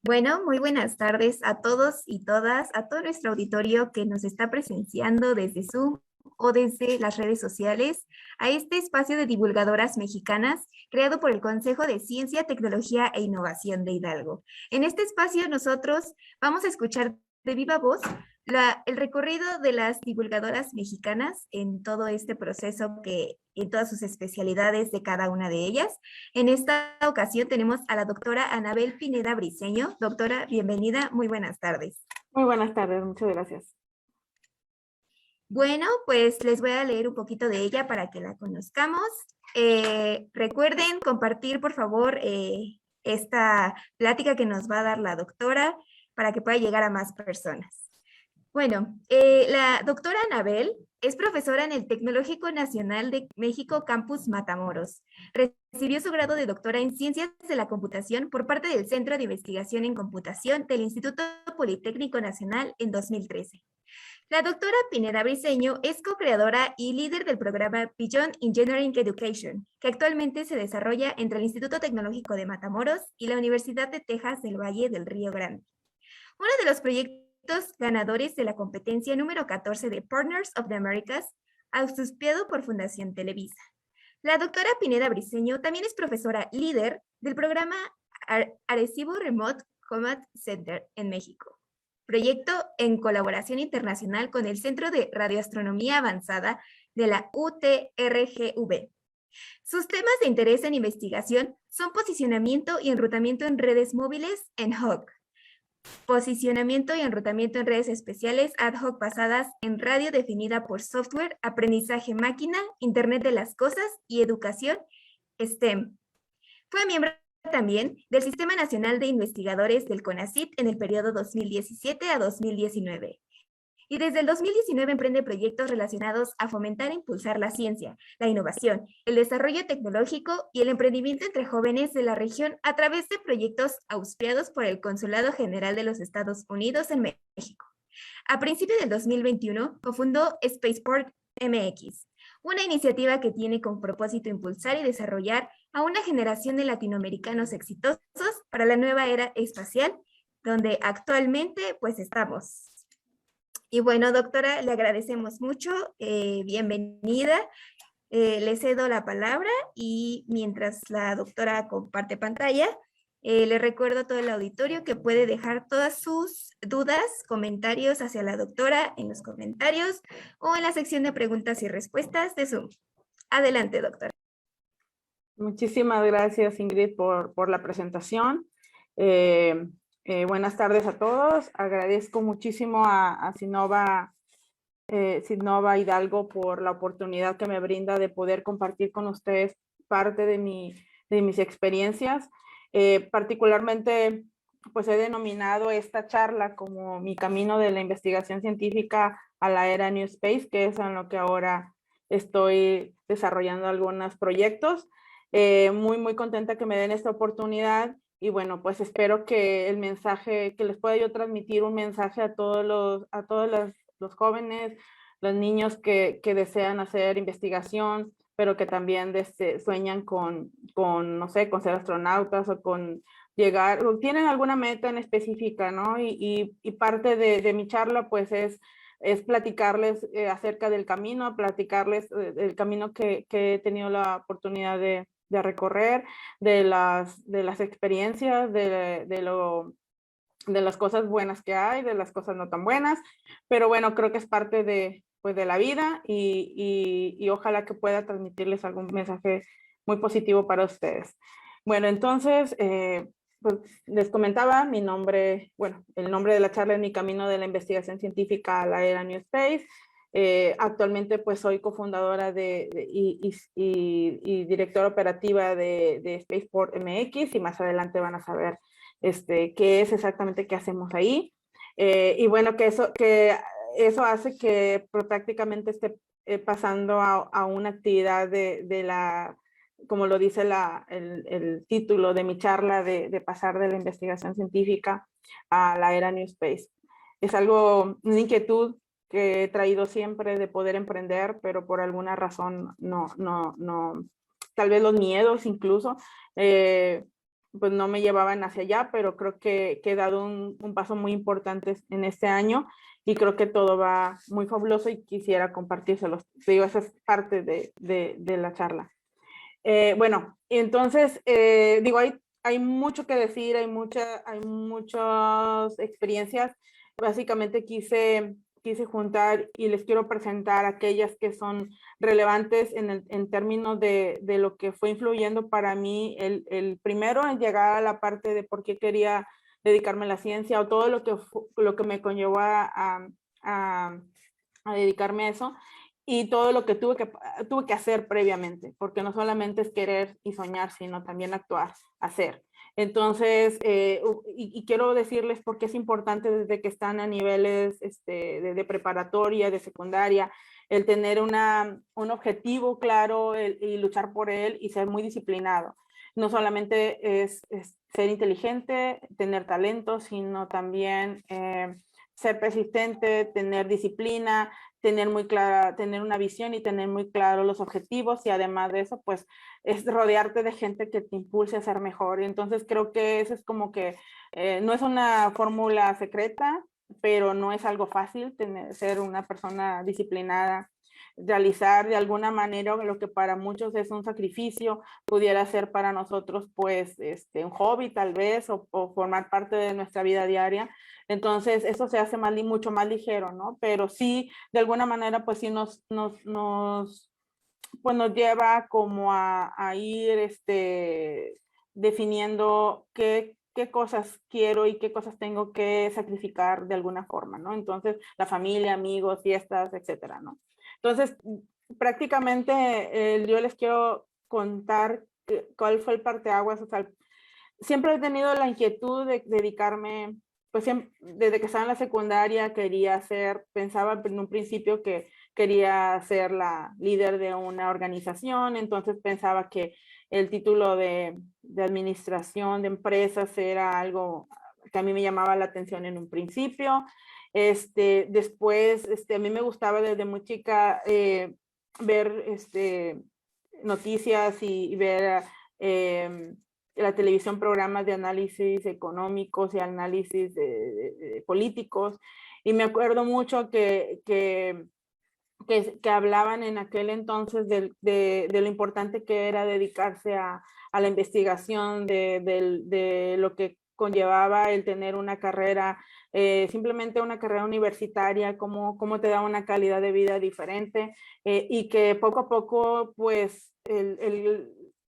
Bueno, muy buenas tardes a todos y todas, a todo nuestro auditorio que nos está presenciando desde Zoom o desde las redes sociales a este espacio de divulgadoras mexicanas creado por el Consejo de Ciencia, Tecnología e Innovación de Hidalgo. En este espacio nosotros vamos a escuchar de viva voz el recorrido de las divulgadoras mexicanas en todo este proceso en todas sus especialidades de cada una de ellas. En esta ocasión tenemos a la doctora Anabel Pineda Briceño. Doctora, bienvenida, muy buenas tardes. Muy buenas tardes, muchas gracias. Bueno, pues les voy a leer un poquito de ella para que la conozcamos. Recuerden compartir, por favor, esta plática que nos va a dar la doctora para que pueda llegar a más personas. Bueno, la doctora Anabel es profesora en el Tecnológico Nacional de México Campus Matamoros. Recibió su grado de doctora en Ciencias de la Computación por parte del Centro de Investigación en Computación del Instituto Politécnico Nacional en 2013. La doctora Pineda Briceño es co-creadora y líder del programa Beyond Engineering Education, que actualmente se desarrolla entre el Instituto Tecnológico de Matamoros y la Universidad de Texas del Valle del Río Grande. Uno de los proyectos ganadores de la competencia número 14 de Partners of the Americas, auspiciado por Fundación Televisa. La doctora Pineda Briceño también es profesora líder del programa Arecibo Remote Command Center en México, proyecto en colaboración internacional con el Centro de Radioastronomía Avanzada de la UTRGV. Sus temas de interés en investigación son posicionamiento y enrutamiento en redes móviles en HOC, posicionamiento y enrutamiento en redes especiales ad hoc basadas en radio definida por software, aprendizaje máquina, Internet de las cosas y educación STEM. Fue miembro también del Sistema Nacional de Investigadores del CONACYT en el periodo 2017 a 2019. Y desde el 2019 emprende proyectos relacionados a fomentar e impulsar la ciencia, la innovación, el desarrollo tecnológico y el emprendimiento entre jóvenes de la región a través de proyectos auspiciados por el Consulado General de los Estados Unidos en México. A principios del 2021 cofundó Spaceport MX, una iniciativa que tiene como propósito impulsar y desarrollar a una generación de latinoamericanos exitosos para la nueva era espacial, donde actualmente pues estamos. Y bueno, doctora, le agradecemos mucho, bienvenida. Le cedo la palabra y mientras la doctora comparte pantalla, le recuerdo a todo el auditorio que puede dejar todas sus dudas, comentarios hacia la doctora en los comentarios o en la sección de preguntas y respuestas de Zoom. Adelante, doctora. Muchísimas gracias, Ingrid, por la presentación. Buenas tardes a todos. Agradezco muchísimo a Sinova Hidalgo por la oportunidad que me brinda de poder compartir con ustedes parte de mis experiencias. Particularmente, pues he denominado esta charla como mi camino de la investigación científica a la era New Space, que es en lo que ahora estoy desarrollando algunos proyectos. Muy contenta que me den esta oportunidad y bueno, pues espero que el mensaje, que les pueda yo transmitir un mensaje a todos los jóvenes, los niños que desean hacer investigación, pero que también sueñan con, no sé, con ser astronautas o con llegar, o tienen alguna meta en específica, ¿no? Y parte de mi charla pues es platicarles acerca del camino, platicarles del camino que he tenido la oportunidad de recorrer, de las experiencias, de las cosas buenas que hay, de las cosas no tan buenas, pero bueno, creo que es parte de la vida y ojalá que pueda transmitirles algún mensaje muy positivo para ustedes. Bueno, entonces, pues les comentaba mi nombre, bueno, el nombre de la charla es Mi Camino de la Investigación Científica a la Era New Space. Actualmente pues soy cofundadora y directora operativa de Spaceport MX y más adelante van a saber qué es exactamente qué hacemos ahí. Y bueno, que eso hace que prácticamente esté pasando a una actividad como lo dice el título de mi charla, de pasar de la investigación científica a la era New Space. Es una inquietud que he traído siempre de poder emprender, pero por alguna razón no, tal vez los miedos incluso, pues no me llevaban hacia allá, pero creo que he dado un paso muy importante en este año y creo que todo va muy fabuloso y quisiera compartírselos. Digo, esa es parte de la charla. Bueno, entonces, digo, hay mucho que decir, hay muchas experiencias. Básicamente quise juntar y les quiero presentar aquellas que son relevantes en términos de lo que fue influyendo para mí. El primero en llegar a la parte de por qué quería dedicarme a la ciencia o todo lo que me conllevó a dedicarme a eso y todo lo que tuve que hacer previamente, porque no solamente es querer y soñar, sino también actuar, hacer. Entonces, y quiero decirles por qué es importante desde que están a niveles de preparatoria, de secundaria, el tener un objetivo claro y luchar por él y ser muy disciplinado. No solamente es ser inteligente, tener talento, sino también ser persistente, tener disciplina, tener muy clara, tener una visión y tener muy claro los objetivos y además de eso, pues es rodearte de gente que te impulse a ser mejor. Y entonces creo que eso es como que no es una fórmula secreta, pero no es algo fácil ser una persona disciplinada, realizar de alguna manera lo que para muchos es un sacrificio, pudiera ser para nosotros pues un hobby tal vez o formar parte de nuestra vida diaria. Entonces eso se hace mucho más ligero, ¿no? Pero sí, de alguna manera pues sí pues nos lleva como a ir definiendo qué cosas quiero y qué cosas tengo que sacrificar de alguna forma, ¿no? Entonces, la familia, amigos, fiestas, etcétera, ¿no? Entonces, prácticamente yo les quiero contar cuál fue el parteaguas, o sea, siempre he tenido la inquietud de dedicarme, pues siempre, desde que estaba en la secundaria quería ser, pensaba en un principio que quería ser la líder de una organización, entonces pensaba que el título de administración de empresas era algo que a mí me llamaba la atención en un principio. Después, a mí me gustaba desde muy chica ver noticias y ver la televisión, programas de análisis económicos y análisis de políticos. Y me acuerdo mucho que hablaban en aquel entonces de lo importante que era dedicarse a la investigación de lo que conllevaba el tener una carrera, simplemente una carrera universitaria, cómo te da una calidad de vida diferente y que poco a poco pues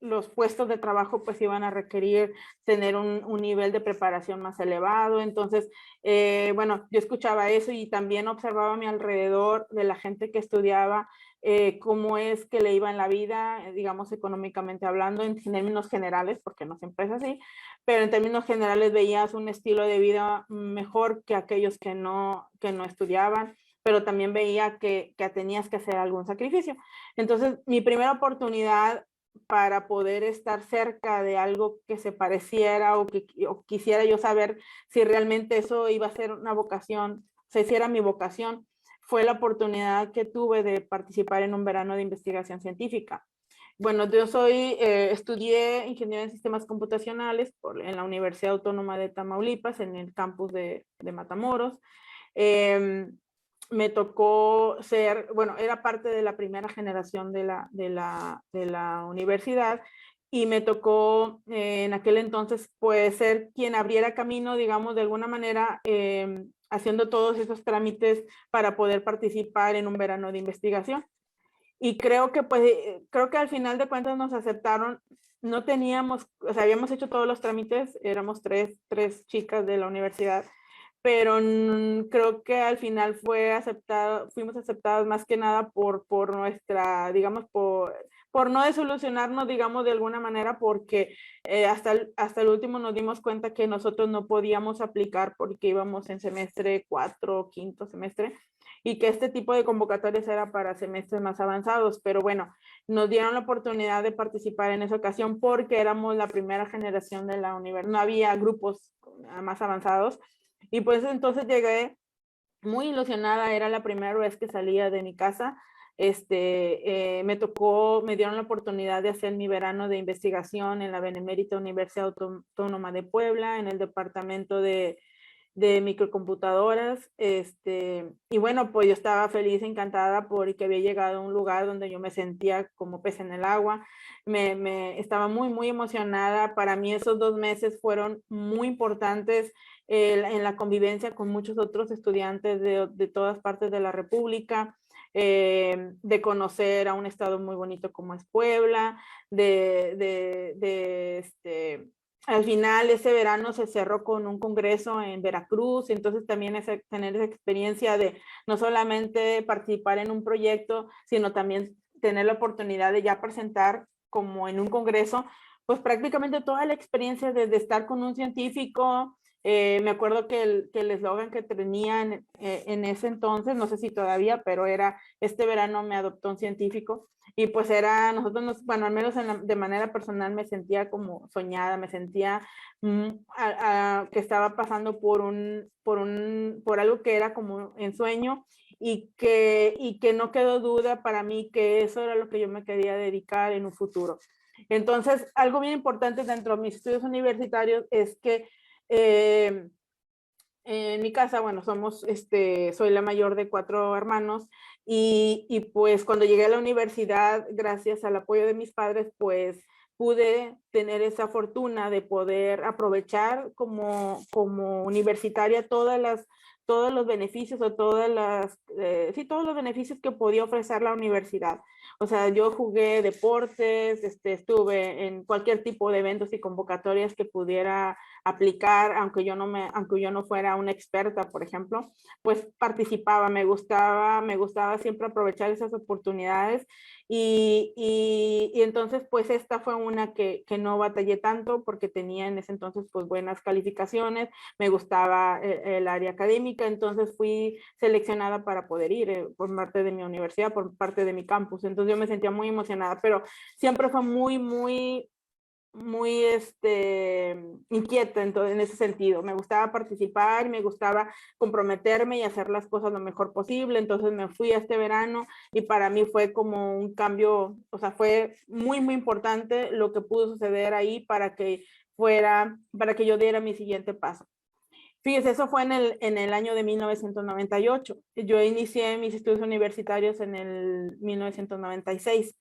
los puestos de trabajo pues iban a requerir tener un nivel de preparación más elevado. Entonces, bueno, yo escuchaba eso y también observaba a mi alrededor de la gente que estudiaba cómo es que le iba en la vida, digamos, económicamente hablando, en términos generales, porque no siempre es así, pero en términos generales veías un estilo de vida mejor que aquellos que no estudiaban, pero también veía que tenías que hacer algún sacrificio. Entonces, mi primera oportunidad para poder estar cerca de algo que se pareciera o quisiera yo saber si realmente eso iba a ser una vocación, si era mi vocación, fue la oportunidad que tuve de participar en un verano de investigación científica. Bueno, yo estudié ingeniería en sistemas computacionales en la Universidad Autónoma de Tamaulipas, en el campus de Matamoros. Me tocó ser, bueno, era parte de la primera generación de la universidad y me tocó en aquel entonces pues ser quien abriera camino, digamos, de alguna manera, haciendo todos esos trámites para poder participar en un verano de investigación. Y creo que al final de cuentas nos aceptaron, no teníamos, o sea, habíamos hecho todos los trámites, éramos tres chicas de la universidad, pero creo que al final fuimos aceptadas más que nada por nuestra, digamos, por no desolucionarnos, digamos, de alguna manera, porque hasta el último nos dimos cuenta que nosotros no podíamos aplicar porque íbamos en semestre 4, quinto semestre, y que este tipo de convocatorias era para semestres más avanzados, pero bueno, nos dieron la oportunidad de participar en esa ocasión porque éramos la primera generación de la universidad, no había grupos más avanzados, y pues entonces llegué muy ilusionada, era la primera vez que salía de mi casa, me dieron la oportunidad de hacer mi verano de investigación en la Benemérita Universidad Autónoma de Puebla, en el departamento de microcomputadoras, y bueno, pues yo estaba feliz, encantada porque había llegado a un lugar donde yo me sentía como pez en el agua, estaba muy, muy emocionada. Para mí esos 2 meses fueron muy importantes en la convivencia con muchos otros estudiantes de todas partes de la República, de conocer a un estado muy bonito como es Puebla, al final ese verano se cerró con un congreso en Veracruz, entonces también tener esa experiencia de no solamente participar en un proyecto, sino también tener la oportunidad de ya presentar como en un congreso, pues prácticamente toda la experiencia desde estar con un científico. Me acuerdo que el eslogan que tenían en ese entonces, no sé si todavía, pero era: este verano me adoptó un científico. Y pues bueno, al menos de manera personal me sentía como soñada, me sentía que estaba pasando por algo que era como ensueño, y que no quedó duda para mí que eso era lo que yo me quería dedicar en un futuro. Entonces, algo bien importante dentro de mis estudios universitarios es que en mi casa, bueno, soy la mayor de 4 hermanos, y pues cuando llegué a la universidad, gracias al apoyo de mis padres, pues pude tener esa fortuna de poder aprovechar como universitaria todos los beneficios, o todos los beneficios que podía ofrecer la universidad. O sea, yo jugué deportes, estuve en cualquier tipo de eventos y convocatorias que pudiera aplicar, aunque yo no fuera una experta, por ejemplo, pues participaba. Me gustaba siempre aprovechar esas oportunidades, y entonces pues esta fue una que no batallé tanto, porque tenía en ese entonces pues buenas calificaciones, me gustaba el área académica, entonces fui seleccionada para poder ir por parte de mi universidad, por parte de mi campus. Entonces yo me sentía muy emocionada, pero siempre fue muy, muy, muy inquieta en ese sentido. Me gustaba participar, me gustaba comprometerme y hacer las cosas lo mejor posible. Entonces me fui a este verano, y para mí fue como un cambio, o sea, fue muy, muy importante lo que pudo suceder ahí para que yo diera mi siguiente paso. Fíjese, eso fue en el año de 1998. Yo inicié mis estudios universitarios en el 1996.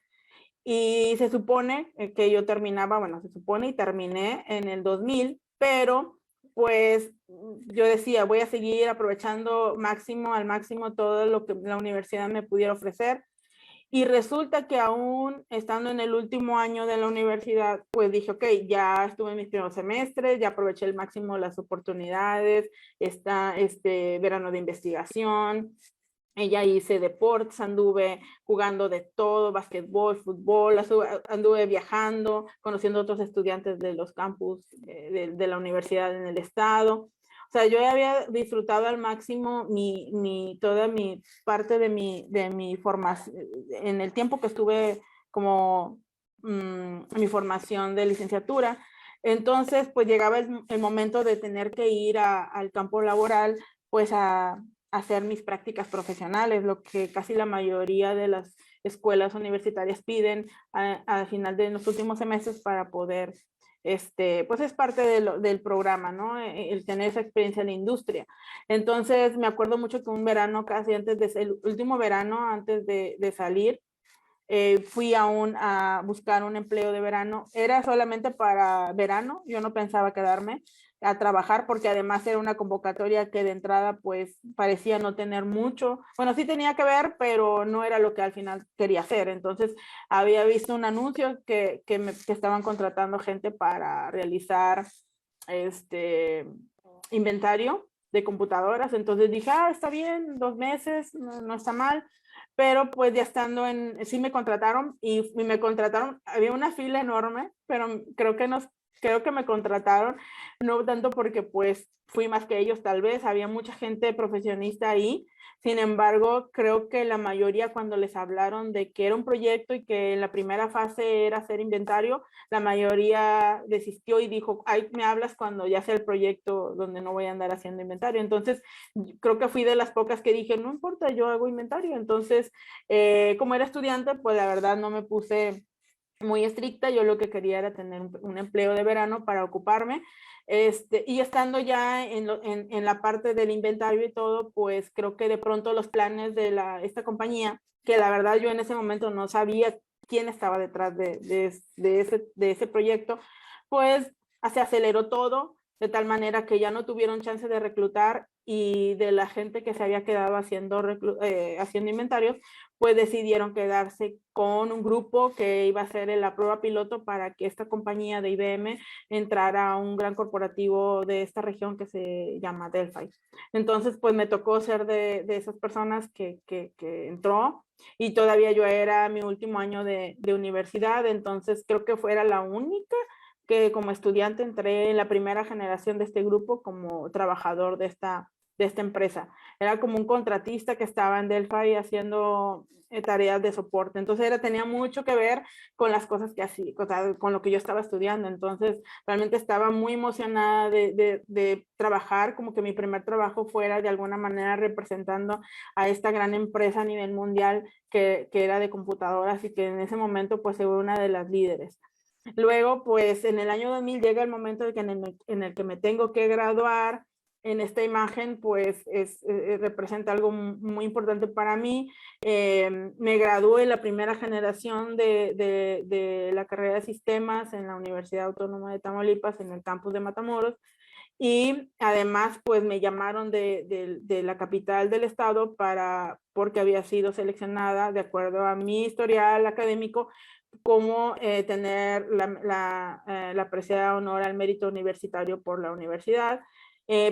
Y se supone que yo terminaba, bueno, se supone y terminé en el 2000, pero pues yo decía, voy a seguir aprovechando al máximo todo lo que la universidad me pudiera ofrecer. Y resulta que aún estando en el último año de la universidad, pues dije, ok, ya estuve en mis primeros semestres, ya aproveché el máximo las oportunidades, este verano de investigación, ya hice deportes, anduve jugando de todo, basquetbol, fútbol, anduve viajando, conociendo a otros estudiantes de los campus de la universidad en el estado. O sea, yo había disfrutado al máximo toda mi parte de mi formación, en el tiempo que estuve como mi formación de licenciatura. Entonces, pues llegaba el momento de tener que ir al campo laboral, pues a hacer mis prácticas profesionales, lo que casi la mayoría de las escuelas universitarias piden al final de los últimos semestres para poder, pues es parte del programa, ¿no? El tener esa experiencia en la industria. Entonces me acuerdo mucho que un verano, casi el último verano antes de salir, fui a buscar un empleo de verano. Era solamente para verano, yo no pensaba quedarme a trabajar, porque además era una convocatoria que de entrada pues parecía no tener mucho, bueno, sí tenía que ver, pero no era lo que al final quería hacer. Entonces había visto un anuncio que estaban contratando gente para realizar inventario de computadoras. Entonces dije, está bien, 2 meses, no está mal. Pero pues ya sí me contrataron, y me contrataron, había una fila enorme, pero creo que creo que me contrataron, no tanto porque pues fui más que ellos, tal vez, había mucha gente profesionista ahí. Sin embargo, creo que la mayoría cuando les hablaron de que era un proyecto y que la primera fase era hacer inventario, la mayoría desistió y dijo, ay, me hablas cuando ya sea el proyecto donde no voy a andar haciendo inventario. Entonces, creo que fui de las pocas que dije, no importa, yo hago inventario. Entonces, como era estudiante, pues la verdad no me puse muy estricta, yo lo que quería era tener un empleo de verano para ocuparme, y estando ya en la parte del inventario y todo, pues creo que de pronto los planes de esta compañía, que la verdad yo en ese momento no sabía quién estaba detrás de ese proyecto, pues se aceleró todo, de tal manera que ya no tuvieron chance de reclutar y de la gente que se había quedado haciendo inventarios, pues decidieron quedarse con un grupo que iba a ser la prueba piloto para que esta compañía de IBM entrara a un gran corporativo de esta región que se llama Delphi. Entonces, pues me tocó ser de esas personas que entró y todavía yo era mi último año de universidad, entonces creo que fuera la única que como estudiante entré en la primera generación de este grupo como trabajador de esta empresa. Era como un contratista que estaba en Delphi haciendo tareas de soporte. Entonces tenía mucho que ver con las cosas que hacía, con lo que yo estaba estudiando. Entonces realmente estaba muy emocionada de trabajar, como que mi primer trabajo fuera de alguna manera representando a esta gran empresa a nivel mundial que era de computadoras y que en ese momento pues fue una de las líderes. Luego, pues en el año 2000 llega el momento en el que me tengo que graduar. En esta imagen, pues representa algo muy importante para mí. Me gradué en la primera generación de la carrera de sistemas en la Universidad Autónoma de Tamaulipas, en el campus de Matamoros. Y además, pues me llamaron de la capital del estado porque había sido seleccionada, de acuerdo a mi historial académico, como tener la presea de honor al mérito universitario por la universidad,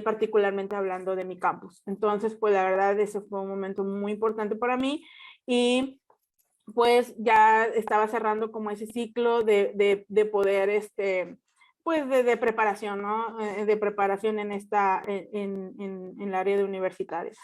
particularmente hablando de mi campus. Entonces, pues la verdad, ese fue un momento muy importante para mí y pues ya estaba cerrando como ese ciclo de poder, pues de preparación, ¿no? De preparación en el área de universitarios.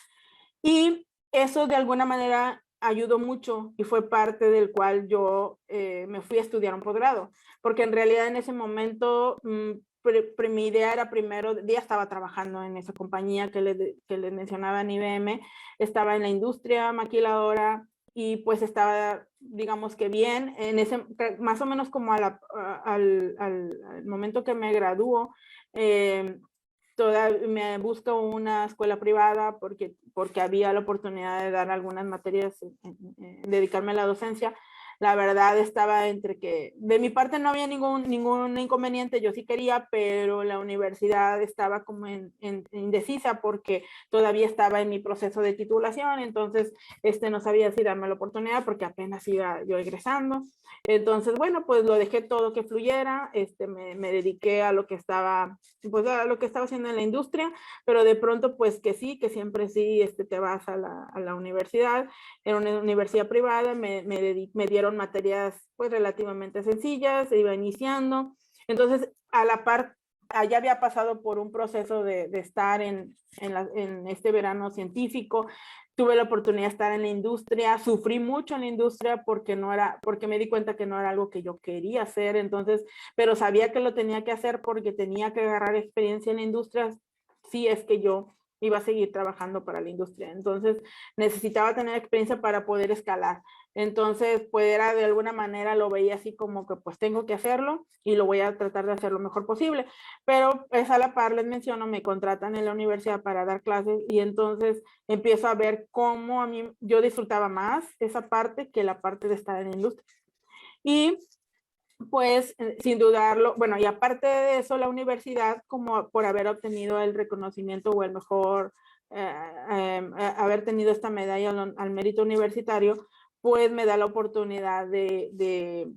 Y eso de alguna manera ayudó mucho y fue parte del cual yo me fui a estudiar un posgrado, porque en realidad en ese momento mi idea era primero, ya estaba trabajando en esa compañía que les mencionaba en IBM, estaba en la industria maquiladora y pues estaba, digamos que bien, más o menos como al momento que me graduó, me busco una escuela privada porque había la oportunidad de dar algunas materias, dedicarme a la docencia. La verdad estaba entre que, de mi parte no había ningún inconveniente, yo sí quería, pero la universidad estaba como indecisa porque todavía estaba en mi proceso de titulación, entonces no sabía si darme la oportunidad porque apenas iba yo egresando. Entonces, bueno, pues lo dejé todo que fluyera, me dediqué a lo que estaba, pues a lo que estaba haciendo en la industria, pero de pronto pues que sí, que siempre sí, te vas a la universidad. Era una universidad privada, me dieron materias pues relativamente sencillas, se iba iniciando. Entonces, a la par, ya había pasado por un proceso de estar en este verano científico, tuve la oportunidad de estar en la industria, sufrí mucho en la industria porque me di cuenta que no era algo que yo quería hacer, entonces, pero sabía que lo tenía que hacer porque tenía que agarrar experiencia en la industria si es que yo iba a seguir trabajando para la industria. Entonces, necesitaba tener experiencia para poder escalar. Entonces, pues era de alguna manera, lo veía así como que pues tengo que hacerlo y lo voy a tratar de hacer lo mejor posible. Pero pues a la par, les menciono, me contratan en la universidad para dar clases y entonces empiezo a ver cómo yo disfrutaba más esa parte que la parte de estar en la industria. Y pues sin dudarlo, bueno, y aparte de eso, la universidad, como por haber obtenido el reconocimiento o el mejor, haber tenido esta medalla al mérito universitario, pues me da la oportunidad de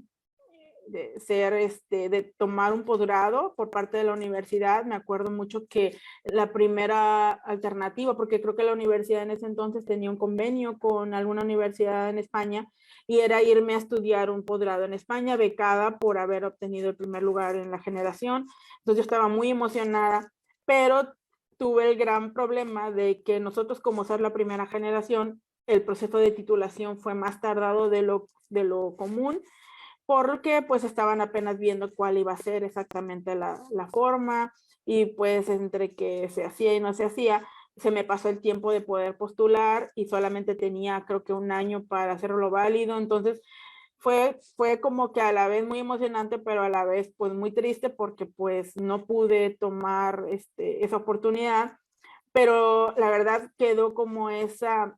de tomar un posgrado por parte de la universidad. Me acuerdo mucho que la primera alternativa, porque creo que la universidad en ese entonces tenía un convenio con alguna universidad en España, y era irme a estudiar un posgrado en España, becada por haber obtenido el primer lugar en la generación. Entonces yo estaba muy emocionada, pero tuve el gran problema de que nosotros, como ser la primera generación, el proceso de titulación fue más tardado de lo común, porque pues estaban apenas viendo cuál iba a ser exactamente la forma, y pues entre que se hacía y no se hacía, se me pasó el tiempo de poder postular y solamente tenía creo que un año para hacerlo válido. Entonces fue como que a la vez muy emocionante, pero a la vez pues muy triste, porque pues no pude tomar esa oportunidad, pero la verdad quedó como esa,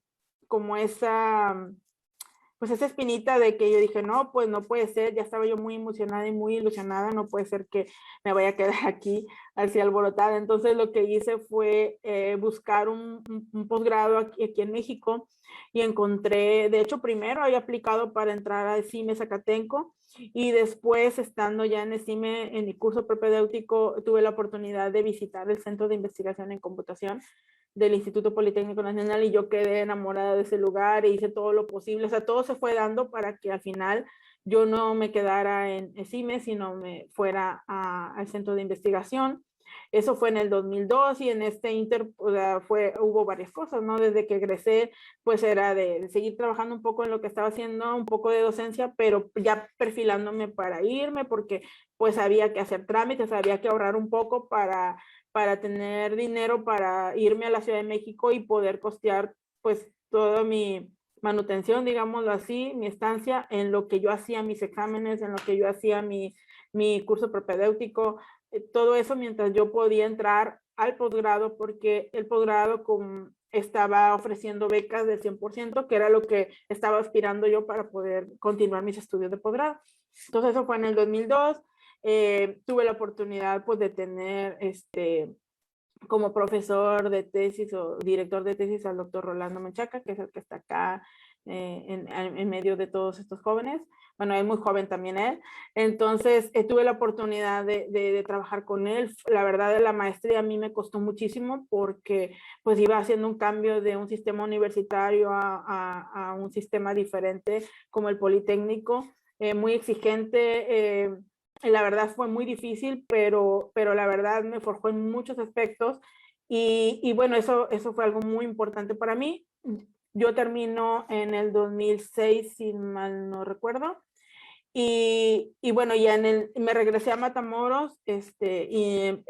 pues esa espinita de que yo dije, no, pues no puede ser. Ya estaba yo muy emocionada y muy ilusionada, no puede ser que me vaya a quedar aquí así alborotada. Entonces lo que hice fue buscar un posgrado aquí en México, y encontré, de hecho primero había aplicado para entrar a CIME Zacatenco, y después, estando ya en CIME, en mi curso propedéutico, tuve la oportunidad de visitar el Centro de Investigación en Computación del Instituto Politécnico Nacional, y yo quedé enamorada de ese lugar e hice todo lo posible. O sea, todo se fue dando para que al final yo no me quedara en CIME, sino me fuera al Centro de Investigación. Eso fue en el 2002, y en este inter, o sea, hubo varias cosas, ¿no? Desde que egresé, pues era de seguir trabajando un poco en lo que estaba haciendo, un poco de docencia, pero ya perfilándome para irme, porque pues había que hacer trámites, había que ahorrar un poco para tener dinero para irme a la Ciudad de México y poder costear pues toda mi manutención, digámoslo así, mi estancia, en lo que yo hacía mis exámenes, en lo que yo hacía mi curso propedéutico, todo eso mientras yo podía entrar al posgrado, porque el posgrado estaba ofreciendo becas del 100%, que era lo que estaba aspirando yo para poder continuar mis estudios de posgrado. Entonces eso fue en el 2002. Tuve la oportunidad pues de tener como profesor de tesis o director de tesis al doctor Rolando Menchaca, que es el que está acá en medio de todos estos jóvenes. Bueno, es muy joven también él. Entonces, tuve la oportunidad de trabajar con él. La verdad, la maestría a mí me costó muchísimo, porque pues iba haciendo un cambio de un sistema universitario a un sistema diferente como el Politécnico, muy exigente. La verdad fue muy difícil, pero la verdad me forjó en muchos aspectos, y bueno, eso fue algo muy importante para mí. Yo termino en el 2006, si mal no recuerdo, y bueno, ya me regresé a Matamoros, y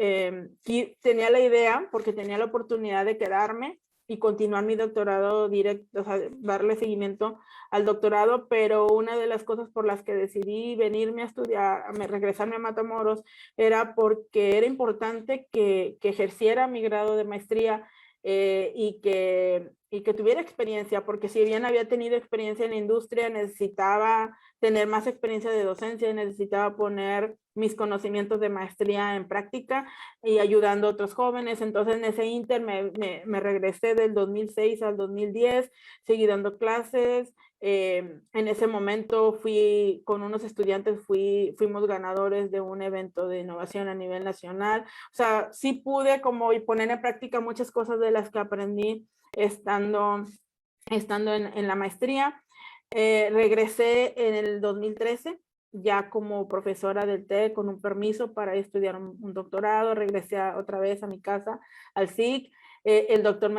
tenía la idea, porque tenía la oportunidad de quedarme y continuar mi doctorado directo, o sea, darle seguimiento al doctorado, pero una de las cosas por las que decidí venirme a estudiar, regresarme a Matamoros, era porque era importante que ejerciera mi grado de maestría, y que tuviera experiencia, porque si bien había tenido experiencia en la industria, necesitaba tener más experiencia de docencia, necesitaba poner mis conocimientos de maestría en práctica y ayudando a otros jóvenes. Entonces en ese inter me regresé del 2006 al 2010, seguí dando clases. En ese momento fui con unos estudiantes, fuimos ganadores de un evento de innovación a nivel nacional. O sea, sí pude como poner en práctica muchas cosas de las que aprendí estando en la maestría. Regresé en el 2013 ya como profesora del TEC con un permiso para estudiar un doctorado. Regresé otra vez a mi casa, al SIC. El doctor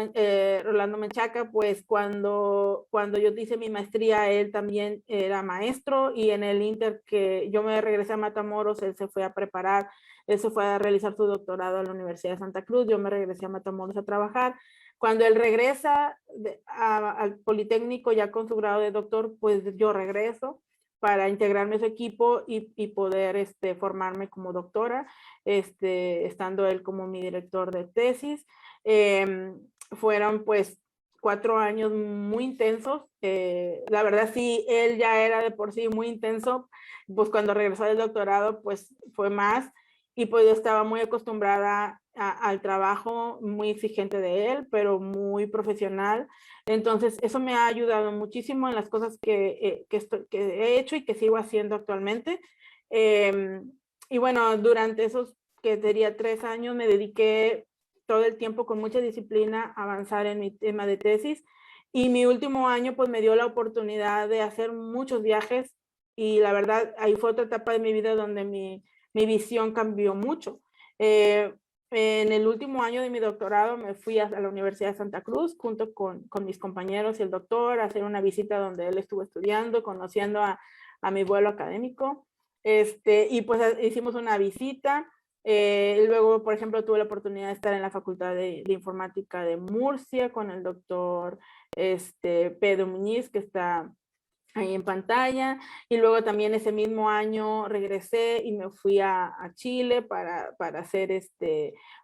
Rolando Menchaca, pues cuando yo hice mi maestría, él también era maestro, y en el inter que yo me regresé a Matamoros, él se fue a preparar, él se fue a realizar su doctorado a la Universidad de Santa Cruz. Yo me regresé a Matamoros a trabajar. Cuando él regresa al Politécnico ya con su grado de doctor, pues yo regreso para integrarme a su equipo y poder formarme como doctora, estando él como mi director de tesis. Fueron pues 4 años muy intensos. La verdad sí, él ya era de por sí muy intenso, pues cuando regresó del doctorado pues fue más, y pues yo estaba muy acostumbrada al trabajo muy exigente de él, pero muy profesional. Entonces, eso me ha ayudado muchísimo en las cosas que he hecho y que sigo haciendo actualmente. Y bueno, durante esos, que sería 3 años, me dediqué todo el tiempo con mucha disciplina a avanzar en mi tema de tesis. Y mi último año pues me dio la oportunidad de hacer muchos viajes y la verdad ahí fue otra etapa de mi vida donde mi visión cambió mucho. Eh, en el último año de mi doctorado me fui a la Universidad de Santa Cruz junto con mis compañeros y el doctor a hacer una visita donde él estuvo estudiando, conociendo a mi vuelo académico. Y pues hicimos una visita. Luego, por ejemplo, tuve la oportunidad de estar en la Facultad de Informática de Murcia con el doctor Pedro Muñiz, que está ahí en pantalla, y luego también ese mismo año regresé y me fui a Chile para hacer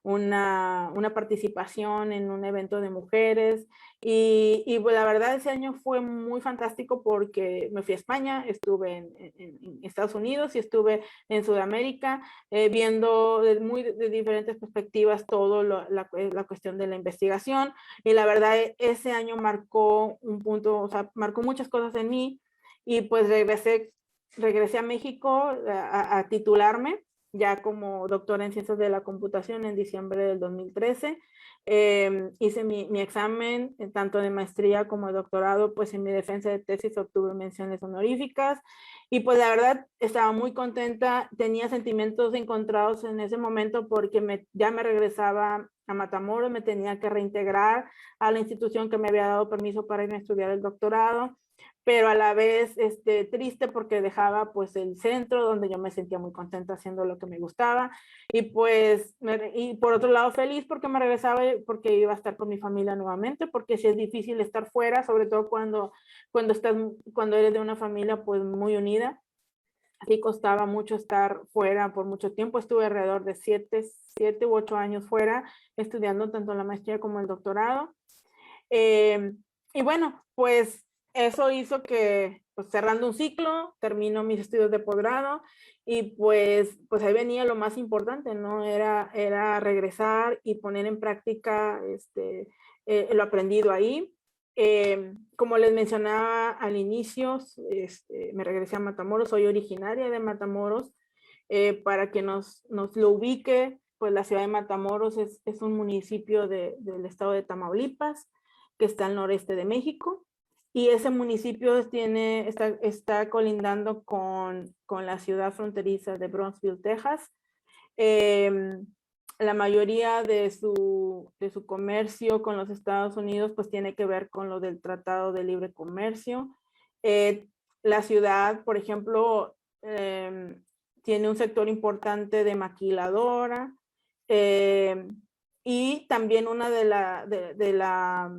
una participación en un evento de mujeres, y pues la verdad ese año fue muy fantástico porque me fui a España, estuve en Estados Unidos y estuve en Sudamérica, viendo de diferentes perspectivas todo la cuestión de la investigación, y la verdad ese año marcó un punto, o sea, marcó muchas cosas en mí, y pues regresé a México a titularme ya como doctora en ciencias de la computación en diciembre del 2013. Hice mi examen tanto de maestría como de doctorado, pues en mi defensa de tesis obtuve menciones honoríficas y pues la verdad estaba muy contenta, tenía sentimientos encontrados en ese momento porque ya me regresaba a Matamoros, me tenía que reintegrar a la institución que me había dado permiso para ir a estudiar el doctorado, pero a la vez triste porque dejaba pues el centro donde yo me sentía muy contenta haciendo lo que me gustaba, y pues y por otro lado feliz porque me regresaba, porque iba a estar con mi familia nuevamente, porque sí es difícil estar fuera, sobre todo cuando eres de una familia pues muy unida. Así costaba mucho estar fuera por mucho tiempo, estuve alrededor de 7 u 8 años fuera estudiando tanto la maestría como el doctorado. Eh, y bueno, pues eso hizo que, pues cerrando un ciclo, termino mis estudios de posgrado y pues ahí venía lo más importante, ¿no? Era regresar y poner en práctica lo aprendido ahí. Como les mencionaba al inicio, me regresé a Matamoros, soy originaria de Matamoros. Para que nos lo ubique, pues la ciudad de Matamoros es un municipio del estado de Tamaulipas, que está al noreste de México, y ese municipio está colindando con la ciudad fronteriza de Brownsville, Texas. Eh, la mayoría de su comercio con los Estados Unidos pues tiene que ver con lo del Tratado de Libre Comercio. La ciudad, por ejemplo, tiene un sector importante de maquiladora, y también una de la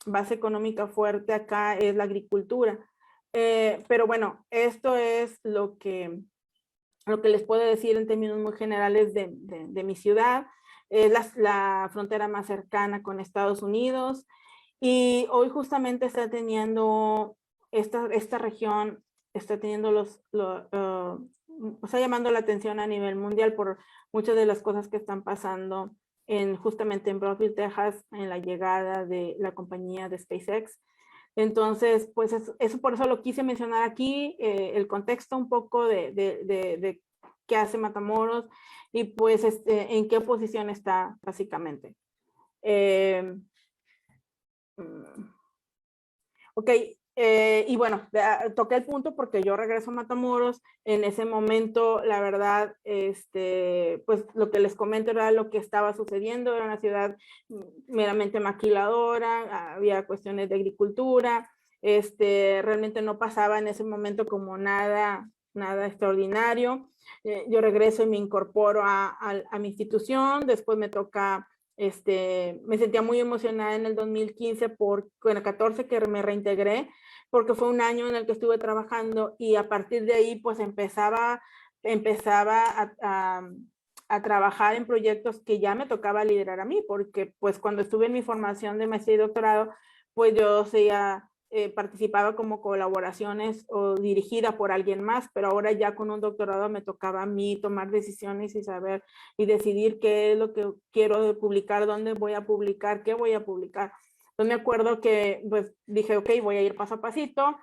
base económica fuerte acá es la agricultura. Pero bueno, esto es lo que les puedo decir en términos muy generales de mi ciudad. Es la frontera más cercana con Estados Unidos, y hoy justamente está teniendo esta región, está teniendo está llamando la atención a nivel mundial por muchas de las cosas que están pasando justamente en Brownsville, Texas, en la llegada de la compañía de SpaceX. Entonces, pues eso por eso lo quise mencionar aquí, el contexto un poco de qué hace Matamoros y pues en qué posición está básicamente. Ok, y bueno, toqué el punto porque yo regreso a Matamoros. En ese momento, la verdad, pues lo que les comento era lo que estaba sucediendo. Era una ciudad meramente maquiladora, había cuestiones de agricultura, realmente no pasaba en ese momento como nada extraordinario. Yo regreso y me incorporo a mi institución, después me toca me sentía muy emocionada en el 2015 bueno, 14 que me reintegré, porque fue un año en el que estuve trabajando y a partir de ahí pues empezaba a trabajar en proyectos que ya me tocaba liderar a mí, porque pues cuando estuve en mi formación de maestría y doctorado, pues yo participaba como colaboraciones o dirigida por alguien más, pero ahora ya con un doctorado me tocaba a mí tomar decisiones y saber y decidir qué es lo que quiero publicar, dónde voy a publicar, qué voy a publicar. Entonces me acuerdo que pues dije, ok, voy a ir paso a pasito,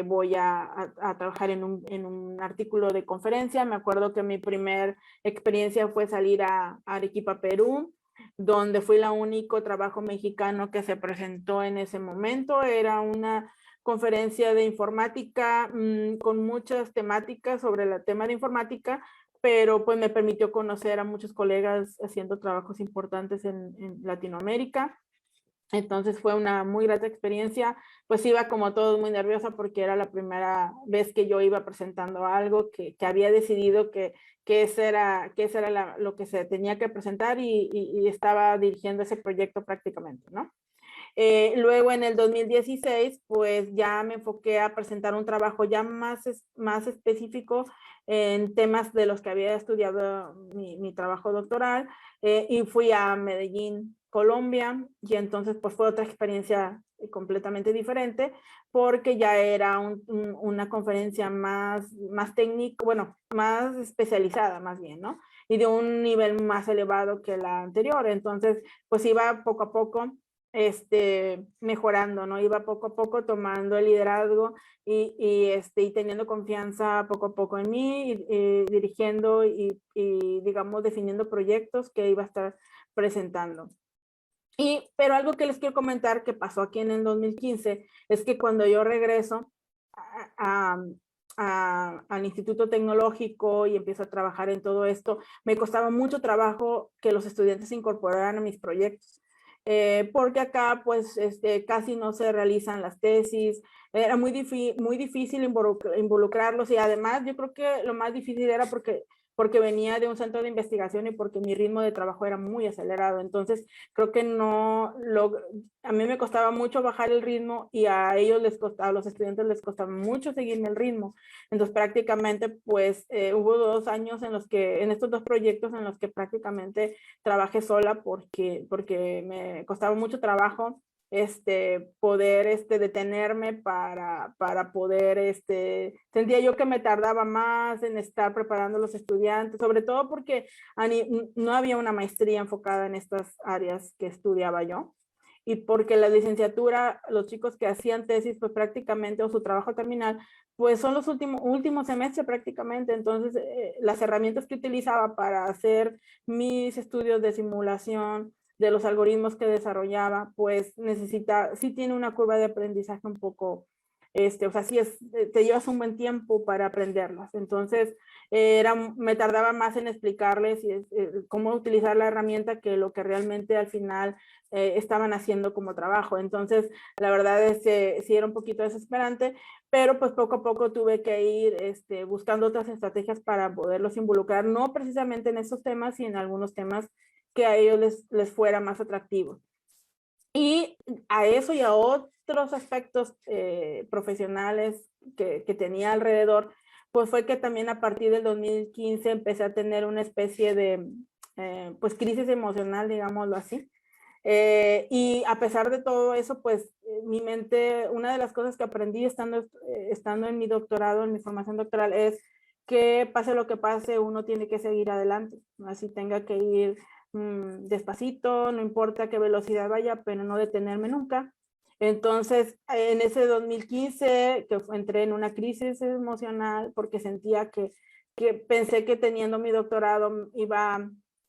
voy a trabajar en un artículo de conferencia. Me acuerdo que mi primer experiencia fue salir a Arequipa, Perú, donde fui la único trabajo mexicano que se presentó en ese momento. Era una conferencia de informática con muchas temáticas sobre el tema de informática, pero pues me permitió conocer a muchos colegas haciendo trabajos importantes en Latinoamérica. Entonces fue una muy grata experiencia, pues iba como todos muy nerviosa porque era la primera vez que yo iba presentando algo que había decidido que ese era lo que se tenía que presentar y estaba dirigiendo ese proyecto prácticamente, ¿no? Luego en el 2016, pues ya me enfoqué a presentar un trabajo ya más específico en temas de los que había estudiado mi trabajo doctoral, y fui a Medellín, Colombia, y entonces pues fue otra experiencia completamente diferente porque ya era una conferencia más técnica, bueno, más especializada más bien, ¿no? Y de un nivel más elevado que la anterior. Entonces, pues iba poco a poco mejorando, ¿no? Iba poco a poco tomando el liderazgo y teniendo confianza poco a poco en mí, dirigiendo y, digamos, definiendo proyectos que iba a estar presentando. Pero algo que les quiero comentar que pasó aquí en el 2015 es que cuando yo regreso al Instituto Tecnológico y empiezo a trabajar en todo esto, me costaba mucho trabajo que los estudiantes se incorporaran a mis proyectos. Porque acá pues casi no se realizan las tesis, era muy difícil involucrarlos, y además yo creo que lo más difícil era porque venía de un centro de investigación y porque mi ritmo de trabajo era muy acelerado. Entonces creo que a mí me costaba mucho bajar el ritmo y a los estudiantes les costaba mucho seguirme el ritmo. Entonces prácticamente pues hubo 2 años en estos 2 proyectos en los que prácticamente trabajé sola porque me costaba mucho trabajo poder detenerme para poder, sentía yo que me tardaba más en estar preparando a los estudiantes, sobre todo porque no había una maestría enfocada en estas áreas que estudiaba yo, y porque la licenciatura, los chicos que hacían tesis, pues prácticamente, o su trabajo terminal, pues son los últimos semestres prácticamente. Entonces, las herramientas que utilizaba para hacer mis estudios de simulación, de los algoritmos que desarrollaba, pues sí tiene una curva de aprendizaje un poco, o sea, te llevas un buen tiempo para aprenderlas. Entonces, me tardaba más en explicarles cómo utilizar la herramienta que lo que realmente al final estaban haciendo como trabajo. Entonces, la verdad es que sí era un poquito desesperante, pero pues poco a poco tuve que ir buscando otras estrategias para poderlos involucrar, no precisamente en esos temas, sino en algunos temas que a ellos les fuera más atractivo. Y a eso y a otros aspectos profesionales que tenía alrededor, pues fue que también a partir del 2015 empecé a tener una especie de pues crisis emocional, digámoslo así. Y a pesar de todo eso, pues mi mente, una de las cosas que aprendí estando en mi doctorado, en mi formación doctoral, es que pase lo que pase, uno tiene que seguir adelante, así tenga que ir despacito, no importa qué velocidad vaya, pero no detenerme nunca. Entonces, en ese 2015, entré en una crisis emocional porque sentía que pensé que teniendo mi doctorado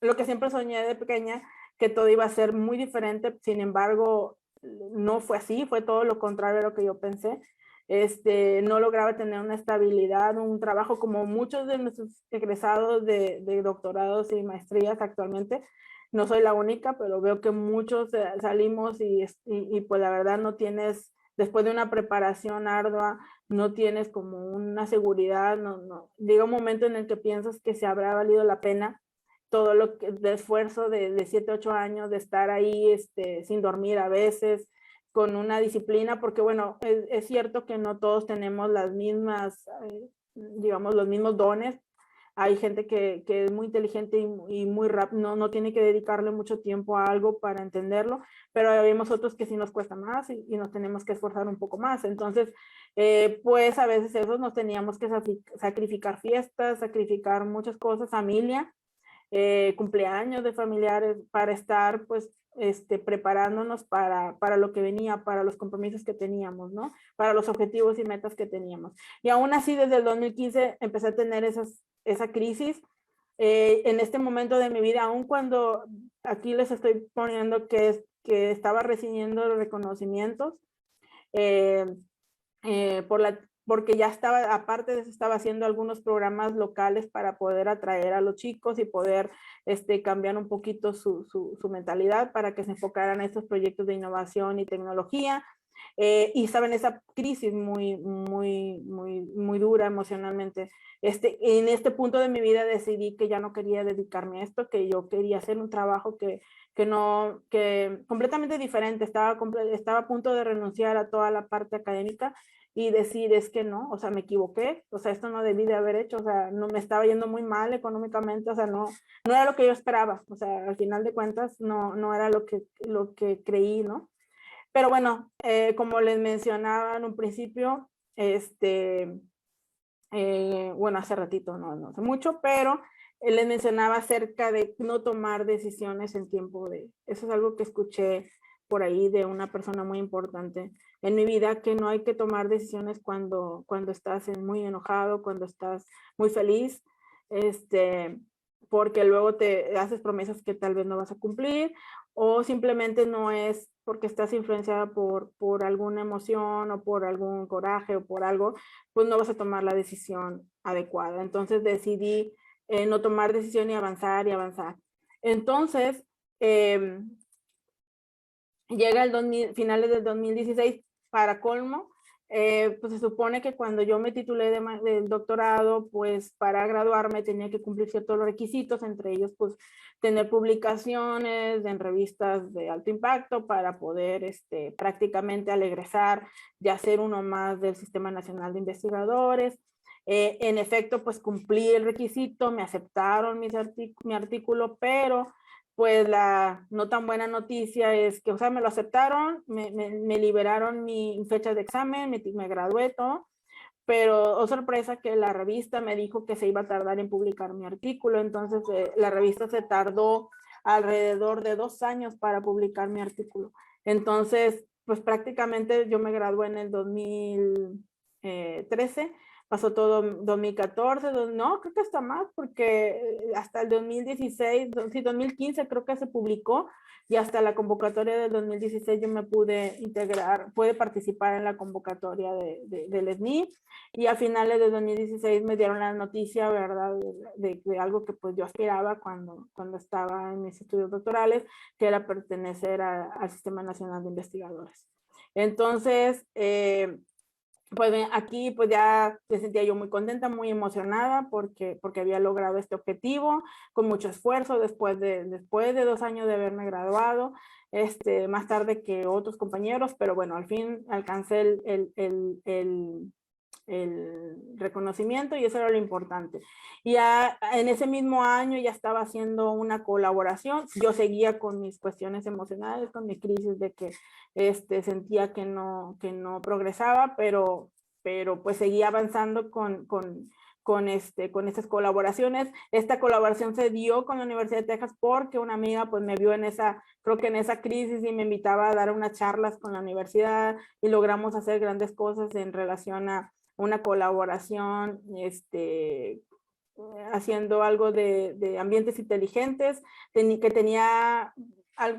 lo que siempre soñé de pequeña, que todo iba a ser muy diferente. Sin embargo, no fue así, fue todo lo contrario a lo que yo pensé. No lograba tener una estabilidad, un trabajo como muchos de nuestros egresados de doctorados y maestrías actualmente. No soy la única, pero veo que muchos salimos y pues la verdad no tienes, después de una preparación ardua, no tienes como una seguridad, llega un momento en el que piensas que se habrá valido la pena todo de esfuerzo de 7, 8 años de estar ahí sin dormir a veces, con una disciplina, porque bueno, es cierto que no todos tenemos las mismas, digamos, los mismos dones. Hay gente que es muy inteligente y muy rápido, no tiene que dedicarle mucho tiempo a algo para entenderlo, pero vemos otros que sí nos cuesta más y nos tenemos que esforzar un poco más. Entonces, pues a veces eso nos teníamos que sacrificar fiestas, sacrificar muchas cosas, familia, cumpleaños de familiares para estar pues preparándonos para lo que venía, para los compromisos que teníamos, ¿no? Para los objetivos y metas que teníamos. Y aún así, desde el 2015 empecé a tener esa crisis. En este momento de mi vida, aun cuando aquí les estoy poniendo que estaba recibiendo los reconocimientos, eh, porque ya estaba, aparte de eso, estaba haciendo algunos programas locales para poder atraer a los chicos y poder cambiar un poquito su mentalidad para que se enfocaran en estos proyectos de innovación y tecnología. Y estaba en esa crisis muy dura emocionalmente. En este punto de mi vida decidí que ya no quería dedicarme a esto, que yo quería hacer un trabajo que completamente diferente. Estaba a punto de renunciar a toda la parte académica y decir, es que no, o sea, me equivoqué, o sea, esto no debí de haber hecho, o sea, no me estaba yendo muy mal económicamente, o sea, no era lo que yo esperaba, o sea, al final de cuentas no era lo que creí, ¿no? Pero bueno, como les mencionaba en un principio, bueno, hace ratito, no hace mucho, pero les mencionaba acerca de no tomar decisiones en tiempo de, eso es algo que escuché por ahí de una persona muy importante en mi vida, que no hay que tomar decisiones cuando estás muy enojado, cuando estás muy feliz, porque luego te haces promesas que tal vez no vas a cumplir, o simplemente no es porque estás influenciada por alguna emoción o por algún coraje o por algo, pues no vas a tomar la decisión adecuada. Entonces decidí no tomar decisión y avanzar y avanzar. Entonces, llega finales del 2016, para colmo, pues se supone que cuando yo me titulé del doctorado, pues para graduarme tenía que cumplir ciertos requisitos, entre ellos pues tener publicaciones en revistas de alto impacto para poder prácticamente al egresar ya ser uno más del Sistema Nacional de Investigadores. En efecto, pues cumplí el requisito, me aceptaron mi artículo, pero pues la no tan buena noticia es que, o sea, me lo aceptaron, me liberaron mi fecha de examen, me gradué todo, pero oh sorpresa que la revista me dijo que se iba a tardar en publicar mi artículo, entonces la revista se tardó alrededor de 2 años para publicar mi artículo. Entonces, pues prácticamente yo me gradué en el 2013, pasó todo 2014, no, creo que hasta más, porque hasta el 2016, sí, 2015 creo que se publicó, y hasta la convocatoria del 2016 yo me pude pude participar en la convocatoria del SNI, y a finales de 2016 me dieron la noticia, ¿verdad?, de algo que pues yo aspiraba cuando estaba en mis estudios doctorales, que era pertenecer al Sistema Nacional de Investigadores. Entonces, pues aquí pues ya me sentía yo muy contenta, muy emocionada porque había logrado este objetivo con mucho esfuerzo después de 2 años de haberme graduado, más tarde que otros compañeros, pero bueno, al fin alcancé el reconocimiento y eso era lo importante. Y ya en ese mismo año ya estaba haciendo una colaboración, yo seguía con mis cuestiones emocionales, con mi crisis de que sentía que no progresaba, pero pues seguía avanzando con estas colaboraciones. Esta colaboración se dio con la Universidad de Texas porque una amiga pues me vio creo que en esa crisis y me invitaba a dar unas charlas con la universidad y logramos hacer grandes cosas en relación a una colaboración, haciendo algo de ambientes inteligentes, que tenía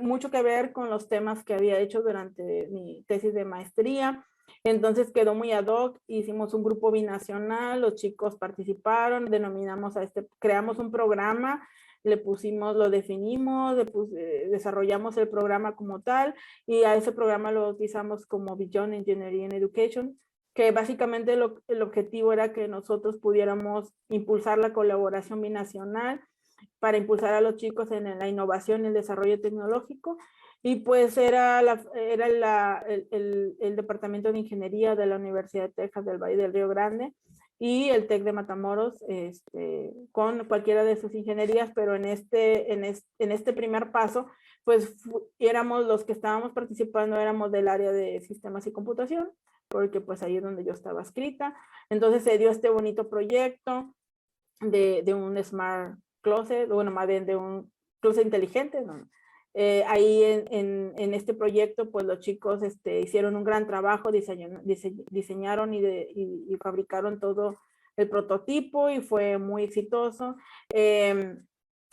mucho que ver con los temas que había hecho durante mi tesis de maestría. Entonces quedó muy ad hoc, hicimos un grupo binacional, los chicos participaron, creamos un programa, lo definimos, desarrollamos el programa como tal, y a ese programa lo bautizamos como Beyond Engineering and Education, que básicamente el objetivo era que nosotros pudiéramos impulsar la colaboración binacional para impulsar a los chicos en la innovación y el desarrollo tecnológico. Y pues era el Departamento de Ingeniería de la Universidad de Texas del Valle del Río Grande y el TEC de Matamoros, con cualquiera de sus ingenierías, pero en este primer paso, pues éramos los que estábamos participando, éramos del área de sistemas y computación, porque pues ahí es donde yo estaba escrita. Entonces se dio este bonito proyecto de un Smart Closet, bueno, más bien de un closet inteligente, ¿no? Ahí en este proyecto, pues los chicos hicieron un gran trabajo, diseñaron y fabricaron todo el prototipo y fue muy exitoso.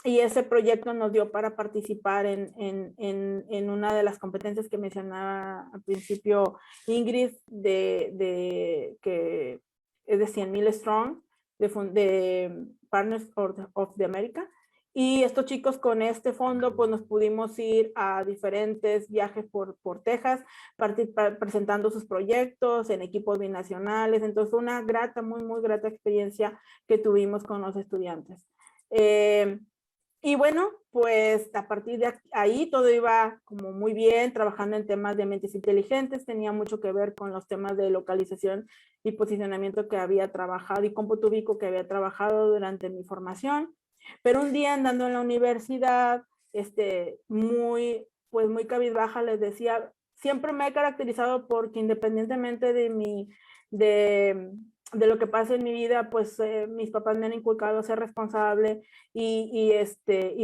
Y ese proyecto nos dio para participar en una de las competencias que mencionaba al principio Ingrid, que es de 100,000 Strong, de Partners of the America. Y estos chicos con este fondo, pues nos pudimos ir a diferentes viajes por Texas, presentando sus proyectos en equipos binacionales. Entonces fue una grata, muy, muy grata experiencia que tuvimos con los estudiantes. Y bueno, pues a partir de ahí todo iba como muy bien, trabajando en temas de mentes inteligentes, tenía mucho que ver con los temas de localización y posicionamiento que había trabajado y cómputo ubicuo que había trabajado durante mi formación. Pero un día andando en la universidad, pues muy cabizbaja, les decía, siempre me he caracterizado porque independientemente de lo que pase en mi vida, pues mis papás me han inculcado a ser responsable y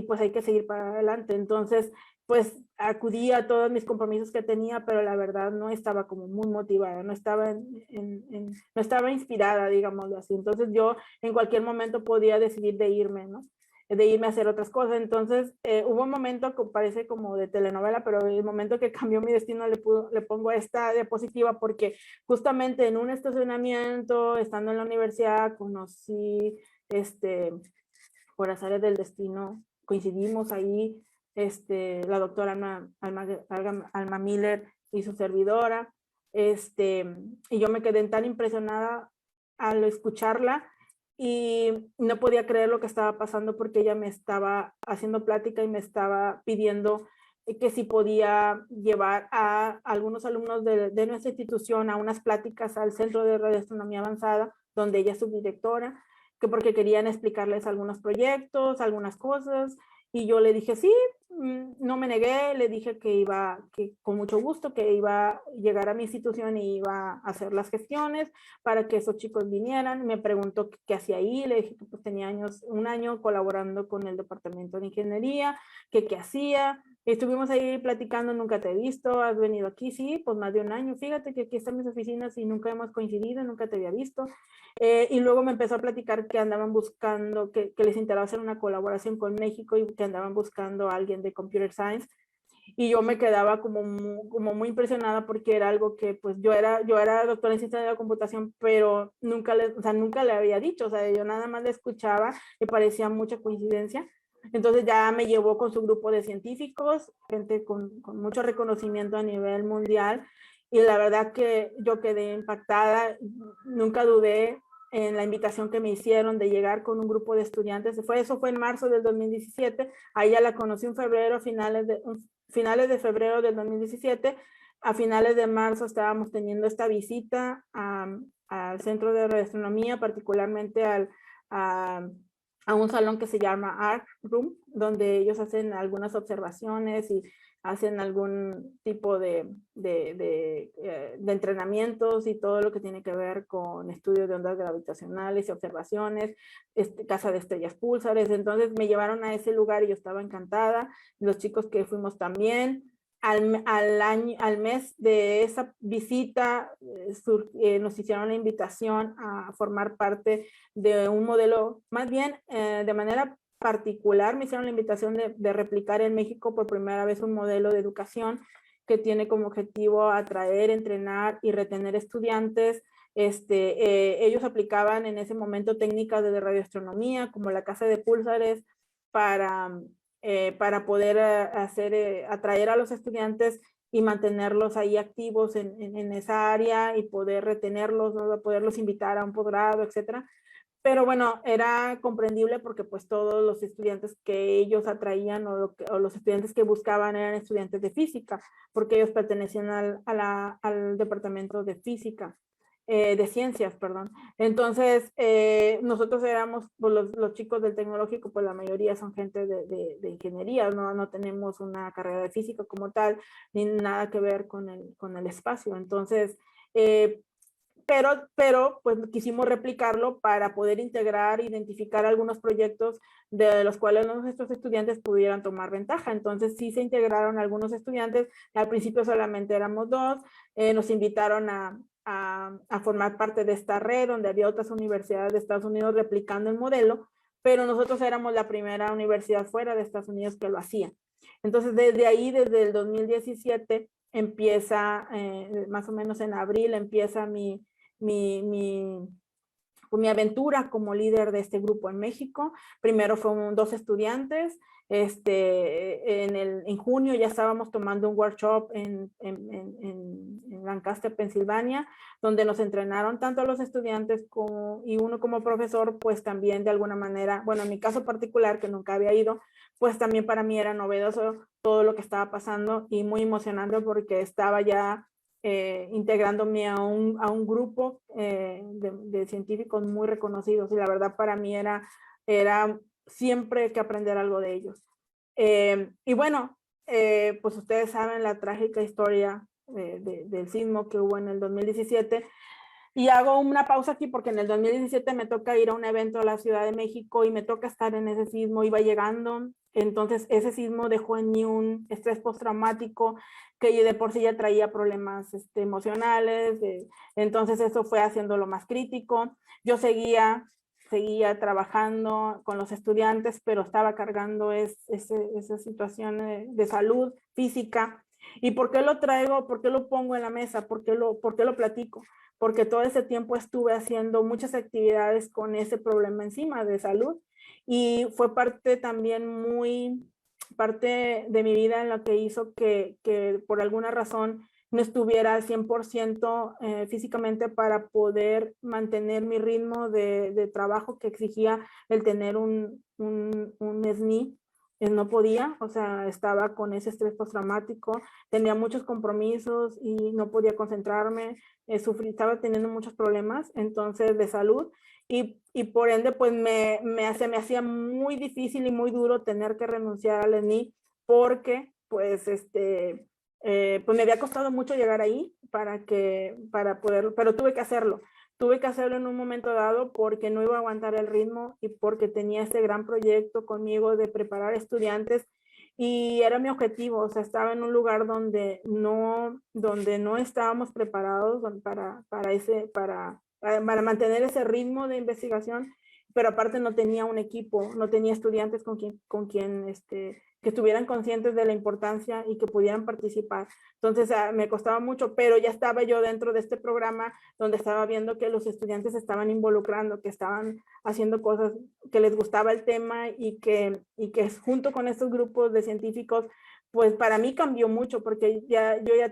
pues hay que seguir para adelante. Entonces, pues acudí a todos mis compromisos que tenía, pero la verdad no estaba como muy motivada, no estaba, no estaba inspirada, digámoslo así. Entonces yo en cualquier momento podía decidir de irme, ¿no? De irme a hacer otras cosas. Entonces hubo un momento que parece como de telenovela, pero el momento que cambió mi destino le pongo esta diapositiva porque justamente en un estacionamiento, estando en la universidad, conocí, por azares del destino, coincidimos ahí, la doctora Alma Miller y su servidora, y yo me quedé tan impresionada al escucharla y no podía creer lo que estaba pasando porque ella me estaba haciendo plática y me estaba pidiendo que si podía llevar a algunos alumnos de nuestra institución a unas pláticas al Centro de Radioastronomía Avanzada, donde ella es subdirectora, que porque querían explicarles algunos proyectos, algunas cosas, y yo le dije sí, no me negué, le dije que con mucho gusto, que iba a llegar a mi institución y iba a hacer las gestiones para que esos chicos vinieran. Me preguntó qué hacía ahí, le dije que pues tenía un año colaborando con el departamento de ingeniería, que qué hacía. Estuvimos ahí platicando, nunca te he visto, has venido aquí, sí, pues más de un año, fíjate que aquí están mis oficinas y nunca hemos coincidido, nunca te había visto. Y luego me empezó a platicar que andaban buscando, que les interesaba hacer una colaboración con México y que andaban buscando a alguien de Computer Science. Y yo me quedaba como muy impresionada porque era algo que pues yo era doctora en ciencia de la computación, pero nunca le había dicho, o sea, yo nada más le escuchaba y parecía mucha coincidencia. Entonces ya me llevó con su grupo de científicos, gente con mucho reconocimiento a nivel mundial, y la verdad que yo quedé impactada, nunca dudé en la invitación que me hicieron de llegar con un grupo de estudiantes. Eso fue en marzo del 2017, ahí ya la conocí en febrero, finales de febrero del 2017, a finales de marzo estábamos teniendo esta visita al Centro de Radioastronomía, particularmente a un salón que se llama Art Room, donde ellos hacen algunas observaciones y hacen algún tipo de entrenamientos y todo lo que tiene que ver con estudios de ondas gravitacionales y observaciones, casa de estrellas púlsares. Entonces me llevaron a ese lugar y yo estaba encantada. Los chicos que fuimos también. Al mes de esa visita nos hicieron la invitación a formar parte de un modelo, más bien de manera particular me hicieron la invitación de replicar en México por primera vez un modelo de educación que tiene como objetivo atraer, entrenar y retener estudiantes. Ellos aplicaban en ese momento técnicas de radioastronomía como la casa de púlsares para poder atraer a los estudiantes y mantenerlos ahí activos en esa área y poder retenerlos, ¿no? Poderlos invitar a un posgrado, etcétera. Pero bueno, era comprendible porque pues todos los estudiantes que ellos atraían o los estudiantes que buscaban eran estudiantes de física, porque ellos pertenecían al departamento de física, de ciencias, perdón. Entonces, nosotros éramos, pues, los chicos del tecnológico, pues la mayoría son gente de ingeniería, no tenemos una carrera de física como tal, ni nada que ver con el espacio. Entonces, pero pues quisimos replicarlo para poder integrar, identificar algunos proyectos de los cuales nuestros estudiantes pudieran tomar ventaja. Entonces sí se integraron algunos estudiantes, al principio solamente éramos 2, nos invitaron a formar parte de esta red donde había otras universidades de Estados Unidos replicando el modelo, pero nosotros éramos la primera universidad fuera de Estados Unidos que lo hacía. Entonces desde ahí, desde el 2017, empieza, más o menos en abril, empieza mi aventura como líder de este grupo en México. Primero fueron 2 estudiantes. En junio ya estábamos tomando un workshop en Lancaster, Pensilvania, donde nos entrenaron tanto a los estudiantes y uno como profesor, pues también de alguna manera, bueno, en mi caso particular, que nunca había ido, pues también para mí era novedoso todo lo que estaba pasando y muy emocionante porque estaba ya integrándome a un grupo de científicos muy reconocidos y la verdad para mí era siempre que aprender algo de ellos. Y bueno, pues ustedes saben la trágica historia del sismo que hubo en el 2017 y hago una pausa aquí porque en el 2017 me toca ir a un evento a la Ciudad de México y me toca estar en ese sismo, iba llegando, entonces ese sismo dejó en mí un estrés postraumático que de por sí ya traía problemas emocionales, entonces eso fue haciéndolo más crítico. Yo seguía trabajando con los estudiantes, pero estaba cargando esa situación de salud física. ¿Y por qué lo traigo? ¿Por qué lo pongo en la mesa? ¿Por qué lo platico? Porque todo ese tiempo estuve haciendo muchas actividades con ese problema encima de salud y fue parte también parte de mi vida en lo que hizo que por alguna razón no estuviera al 100% físicamente para poder mantener mi ritmo de trabajo que exigía el tener un SNI. No podía, o sea, estaba con ese estrés postraumático, tenía muchos compromisos y no podía concentrarme, estaba teniendo muchos problemas entonces de salud y por ende pues se me hacía muy difícil y muy duro tener que renunciar al SNI porque pues pues me había costado mucho llegar ahí para poder, pero tuve que hacerlo. Tuve que hacerlo en un momento dado porque no iba a aguantar el ritmo y porque tenía este gran proyecto conmigo de preparar estudiantes y era mi objetivo, o sea, estaba en un lugar donde no estábamos preparados para mantener ese ritmo de investigación, pero aparte no tenía un equipo, no tenía estudiantes con quien que estuvieran conscientes de la importancia y que pudieran participar. Entonces me costaba mucho, pero ya estaba yo dentro de este programa donde estaba viendo que los estudiantes se estaban involucrando, que estaban haciendo cosas, que les gustaba el tema y que junto con estos grupos de científicos, pues para mí cambió mucho porque yo ya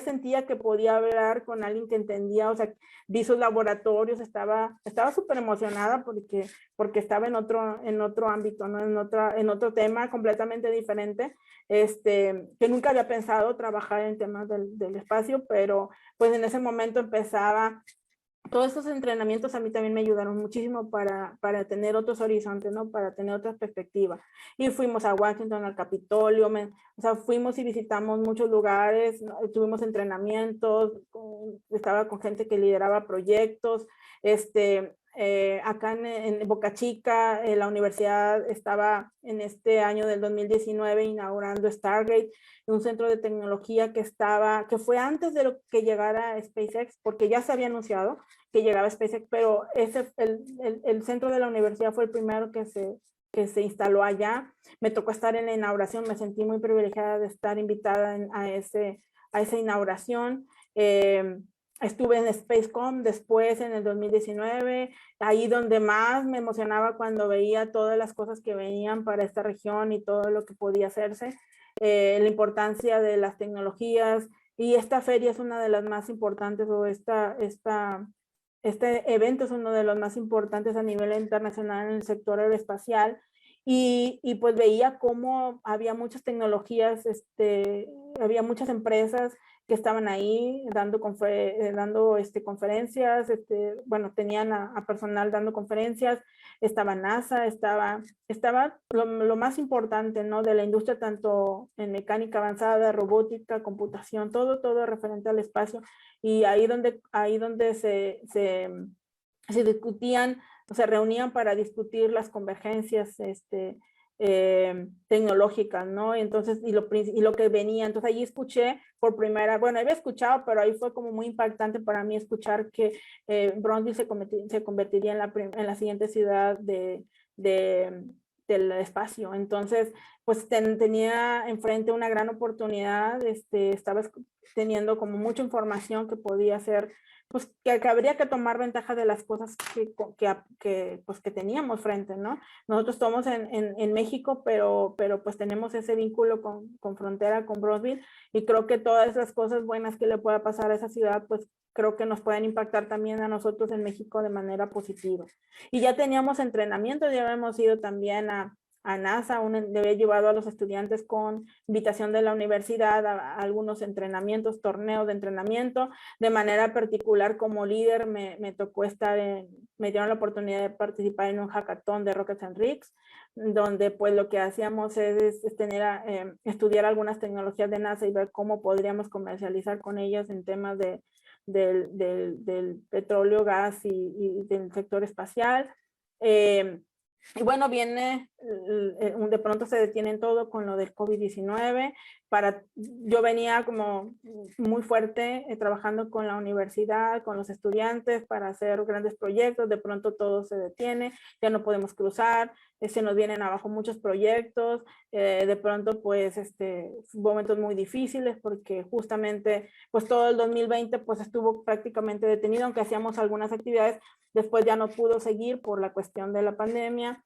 sentía que podía hablar con alguien que entendía, o sea, vi sus laboratorios, estaba súper emocionada porque estaba en otro ámbito, ¿no? En otro tema completamente diferente, que nunca había pensado trabajar en temas del espacio, pero pues en ese momento empezaba. Todos estos entrenamientos a mí también me ayudaron muchísimo para tener otros horizontes, ¿no? Para tener otras perspectivas. Y fuimos a Washington, al Capitolio, o sea, fuimos y visitamos muchos lugares, ¿no? Tuvimos entrenamientos, estaba con gente que lideraba proyectos, acá en Boca Chica, la universidad estaba en este año del 2019 inaugurando Stargate, un centro de tecnología que fue antes de lo que llegara SpaceX, porque ya se había anunciado que llegaba SpaceX, pero el centro de la universidad fue el primero que se instaló allá. Me tocó estar en la inauguración, me sentí muy privilegiada de estar invitada a esa inauguración. Estuve en Spacecom después en el 2019, ahí donde más me emocionaba cuando veía todas las cosas que venían para esta región y todo lo que podía hacerse, la importancia de las tecnologías, y esta feria es una de las más importantes, o este evento es uno de los más importantes a nivel internacional en el sector aeroespacial, y pues veía cómo había muchas tecnologías, había muchas empresas que estaban ahí dando conferencias, bueno, tenían a personal dando conferencias, estaba NASA, estaba lo más importante, ¿no? De la industria, tanto en mecánica avanzada, robótica, computación, todo referente al espacio. Y ahí donde se discutían, se reunían para discutir las convergencias, tecnológicas, ¿no? Entonces, y lo que venía, entonces ahí escuché por primera, bueno, había escuchado, pero ahí fue como muy impactante para mí escuchar que Brownsville se convertiría en la siguiente ciudad del espacio. Entonces, pues tenía enfrente una gran oportunidad, estaba teniendo como mucha información que podía ser, pues que habría que tomar ventaja de las cosas pues, que teníamos frente, ¿no? Nosotros estamos en México, pero pues tenemos ese vínculo con frontera, con Brownsville, y creo que todas las cosas buenas que le pueda pasar a esa ciudad, pues creo que nos pueden impactar también a nosotros en México de manera positiva. Y ya teníamos entrenamiento, ya habíamos ido también a NASA, le había llevado a los estudiantes con invitación de la universidad a algunos entrenamientos, torneos de entrenamiento. De manera particular, como líder, me tocó me dieron la oportunidad de participar en un hackathon de Rockets and Rigs, donde pues lo que hacíamos es estudiar algunas tecnologías de NASA y ver cómo podríamos comercializar con ellas en temas del petróleo, gas y del sector espacial. Y bueno, de pronto se detienen todo con lo del COVID-19. Yo venía como muy fuerte trabajando con la universidad, con los estudiantes para hacer grandes proyectos. De pronto todo se detiene, ya no podemos cruzar, se nos vienen abajo muchos proyectos. De pronto pues momentos muy difíciles porque justamente pues todo el 2020 pues estuvo prácticamente detenido, aunque hacíamos algunas actividades. Después ya no pudo seguir por la cuestión de la pandemia.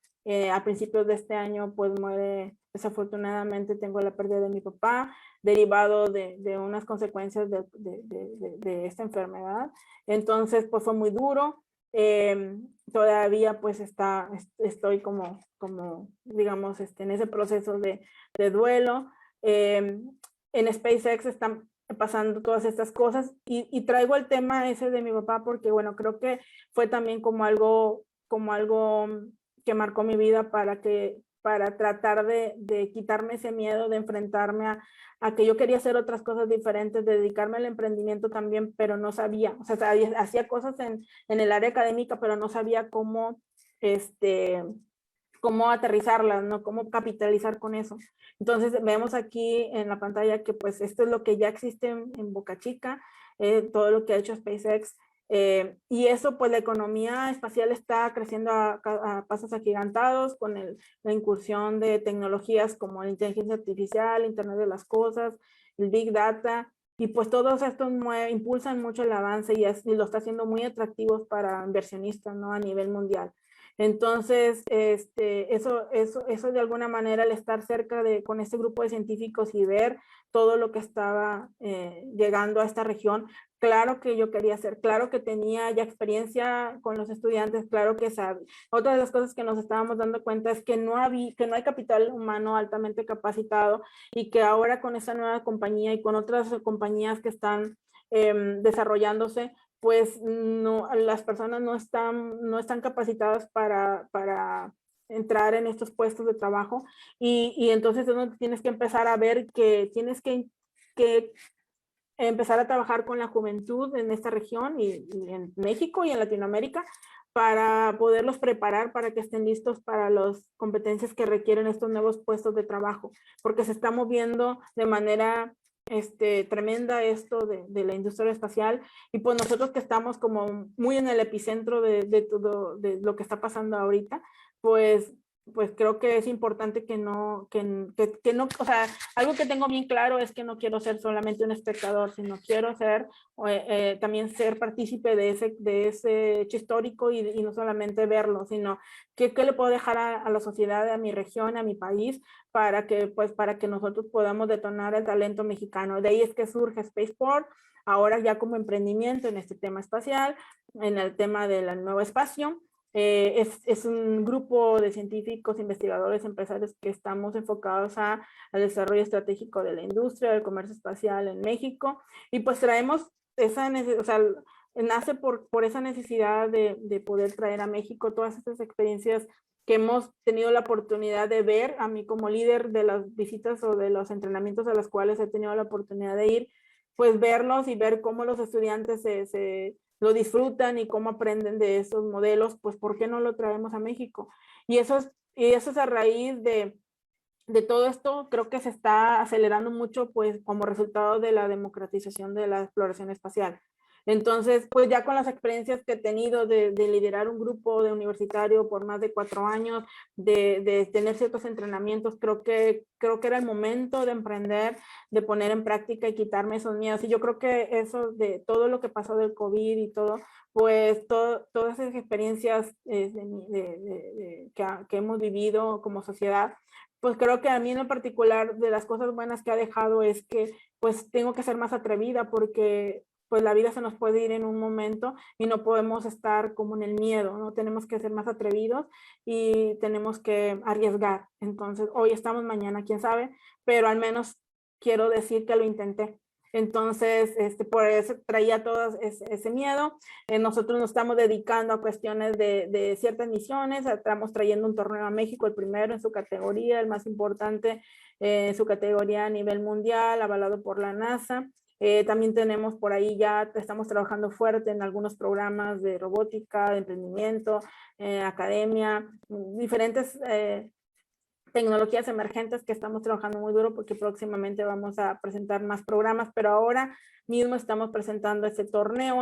A principios de este año, pues muere, desafortunadamente tengo la pérdida de mi papá, derivado de unas consecuencias de esta enfermedad. Entonces, pues fue muy duro. Todavía pues estoy como digamos, en ese proceso de duelo. En SpaceX están pasando todas estas cosas y traigo el tema ese de mi papá porque, bueno, creo que fue también como algo que marcó mi vida para tratar de quitarme ese miedo, de enfrentarme a que yo quería hacer otras cosas diferentes, de dedicarme al emprendimiento también, pero no sabía, o sea, hacía cosas en el área académica, pero no sabía cómo aterrizarlas, ¿no? Cómo capitalizar con eso. Entonces vemos aquí en la pantalla que pues esto es lo que ya existe en Boca Chica, todo lo que ha hecho SpaceX, y eso pues la economía espacial está creciendo a pasos agigantados con la incursión de tecnologías como la inteligencia artificial, Internet de las cosas, el Big Data, y pues todos estos impulsan mucho el avance y lo está haciendo muy atractivos para inversionistas, ¿no? A nivel mundial. Entonces, eso de alguna manera, el estar cerca con este grupo de científicos y ver todo lo que estaba llegando a esta región, claro que yo quería hacer, claro que tenía ya experiencia con los estudiantes, claro que sabe. Otra de las cosas que nos estábamos dando cuenta es que no hay capital humano altamente capacitado y que ahora con esta nueva compañía y con otras compañías que están desarrollándose, pues no, las personas no están capacitadas para entrar en estos puestos de trabajo y entonces es donde tienes que empezar a ver que tienes que empezar a trabajar con la juventud en esta región y en México y en Latinoamérica para poderlos preparar para que estén listos para las competencias que requieren estos nuevos puestos de trabajo, porque se está moviendo de manera tremenda esto de la industria espacial y pues nosotros que estamos como muy en el epicentro de todo de lo que está pasando ahorita, pues creo que es importante que no, o sea, algo que tengo bien claro es que no quiero ser solamente un espectador, sino quiero también ser partícipe de ese hecho histórico y no solamente verlo, sino qué le puedo dejar a la sociedad, a mi región, a mi país, para que nosotros podamos detonar el talento mexicano. De ahí es que surge Spaceport, ahora ya como emprendimiento en este tema espacial, en el tema del nuevo espacio. Es un grupo de científicos, investigadores, empresarios que estamos enfocados al desarrollo estratégico de la industria del comercio espacial en México, y pues traemos esa necesidad, o sea, nace por esa necesidad de poder traer a México todas estas experiencias que hemos tenido la oportunidad de ver. A mí como líder de las visitas o de los entrenamientos a los cuales he tenido la oportunidad de ir, pues verlos y ver cómo los estudiantes lo disfrutan y cómo aprenden de esos modelos, pues ¿por qué no lo traemos a México? Y eso es a raíz de todo esto. Creo que se está acelerando mucho, pues como resultado de la democratización de la exploración espacial. Entonces, pues ya con las experiencias que he tenido de liderar un grupo de universitario por más de 4 años, de tener ciertos entrenamientos, creo que era el momento de emprender, de poner en práctica y quitarme esos miedos. Y yo creo que eso de todo lo que pasó del COVID y todo, pues todas esas experiencias que hemos vivido como sociedad, pues creo que a mí en lo particular de las cosas buenas que ha dejado es que pues tengo que ser más atrevida, porque pues la vida se nos puede ir en un momento y no podemos estar como en el miedo, ¿no? Tenemos que ser más atrevidos y tenemos que arriesgar. Entonces, hoy estamos, mañana quién sabe, pero al menos quiero decir que lo intenté. Entonces, por eso traía todo ese miedo. Nosotros nos estamos dedicando a cuestiones de ciertas misiones. Estamos trayendo un torneo a México, el primero en su categoría, el más importante en su categoría a nivel mundial, avalado por la NASA. También tenemos por ahí, ya estamos trabajando fuerte en algunos programas de robótica, de emprendimiento, academia, diferentes tecnologías emergentes que estamos trabajando muy duro, porque próximamente vamos a presentar más programas, pero ahora mismo estamos presentando ese torneo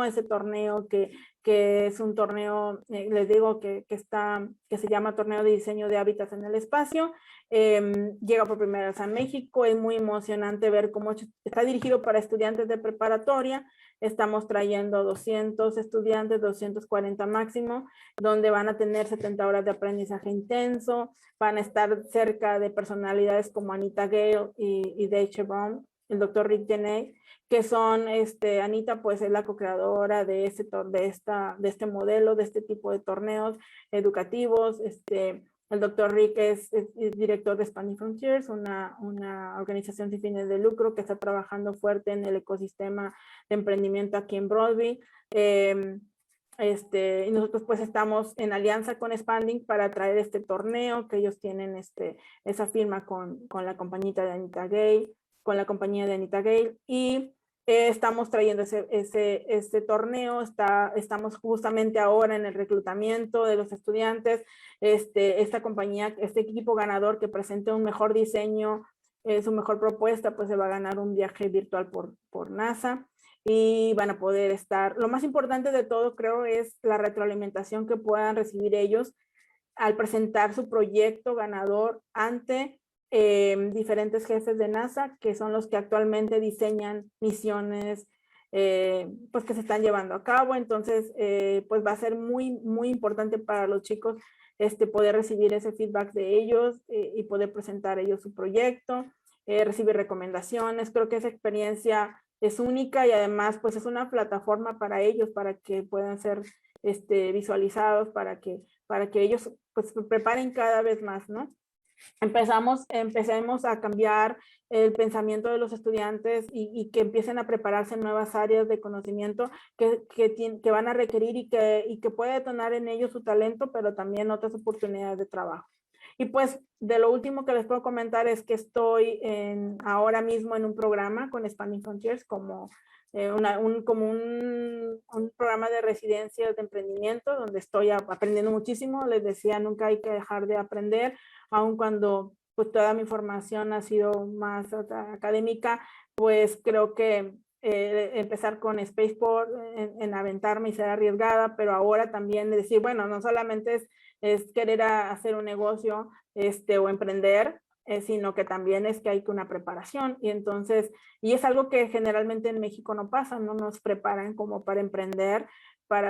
que es un torneo, les digo, que se llama Torneo de Diseño de Hábitats en el Espacio. Llega por primera vez a México. Es muy emocionante ver cómo está dirigido para estudiantes de preparatoria. Estamos trayendo 200 estudiantes, 240 máximo, donde van a tener 70 horas de aprendizaje intenso, van a estar cerca de personalidades como Anita Gale y Dave Chevron, el doctor Rick Deney, que son, Anita pues es la co-creadora de este modelo, de este tipo de torneos educativos. El doctor Rick es director de Expanding Frontiers, una organización sin fines de lucro que está trabajando fuerte en el ecosistema de emprendimiento aquí en Broadway. Y nosotros pues estamos en alianza con Expanding para traer este torneo, que ellos tienen esa firma con la compañía de Anita Gale, y estamos trayendo ese torneo. Estamos justamente ahora en el reclutamiento de los estudiantes. Esta compañía, este equipo ganador que presente un mejor diseño, su mejor propuesta, pues se va a ganar un viaje virtual por NASA. Y van a poder estar, lo más importante de todo creo es la retroalimentación que puedan recibir ellos al presentar su proyecto ganador ante diferentes jefes de NASA, que son los que actualmente diseñan misiones pues que se están llevando a cabo. Entonces pues va a ser muy, muy importante para los chicos poder recibir ese feedback de ellos y poder presentar ellos su proyecto, recibir recomendaciones. Creo que esa experiencia es única y además pues es una plataforma para ellos, para que puedan ser visualizados, para que ellos pues se preparen cada vez más, ¿no? Empecemos a cambiar el pensamiento de los estudiantes y que empiecen a prepararse en nuevas áreas de conocimiento que van a requerir y que puede detonar en ellos su talento, pero también otras oportunidades de trabajo. Y pues de lo último que les puedo comentar es que estoy ahora mismo en un programa con Expanding Frontiers como un programa de residencias de emprendimiento, donde estoy aprendiendo muchísimo. Les decía, nunca hay que dejar de aprender, aun cuando pues toda mi formación ha sido más académica. Pues creo que empezar con Spaceport, en aventarme y ser arriesgada, pero ahora también decir, bueno, no solamente es querer hacer un negocio o emprender, sino que también es que hay una preparación. Y entonces, y es algo que generalmente en México no pasa, no nos preparan como para emprender,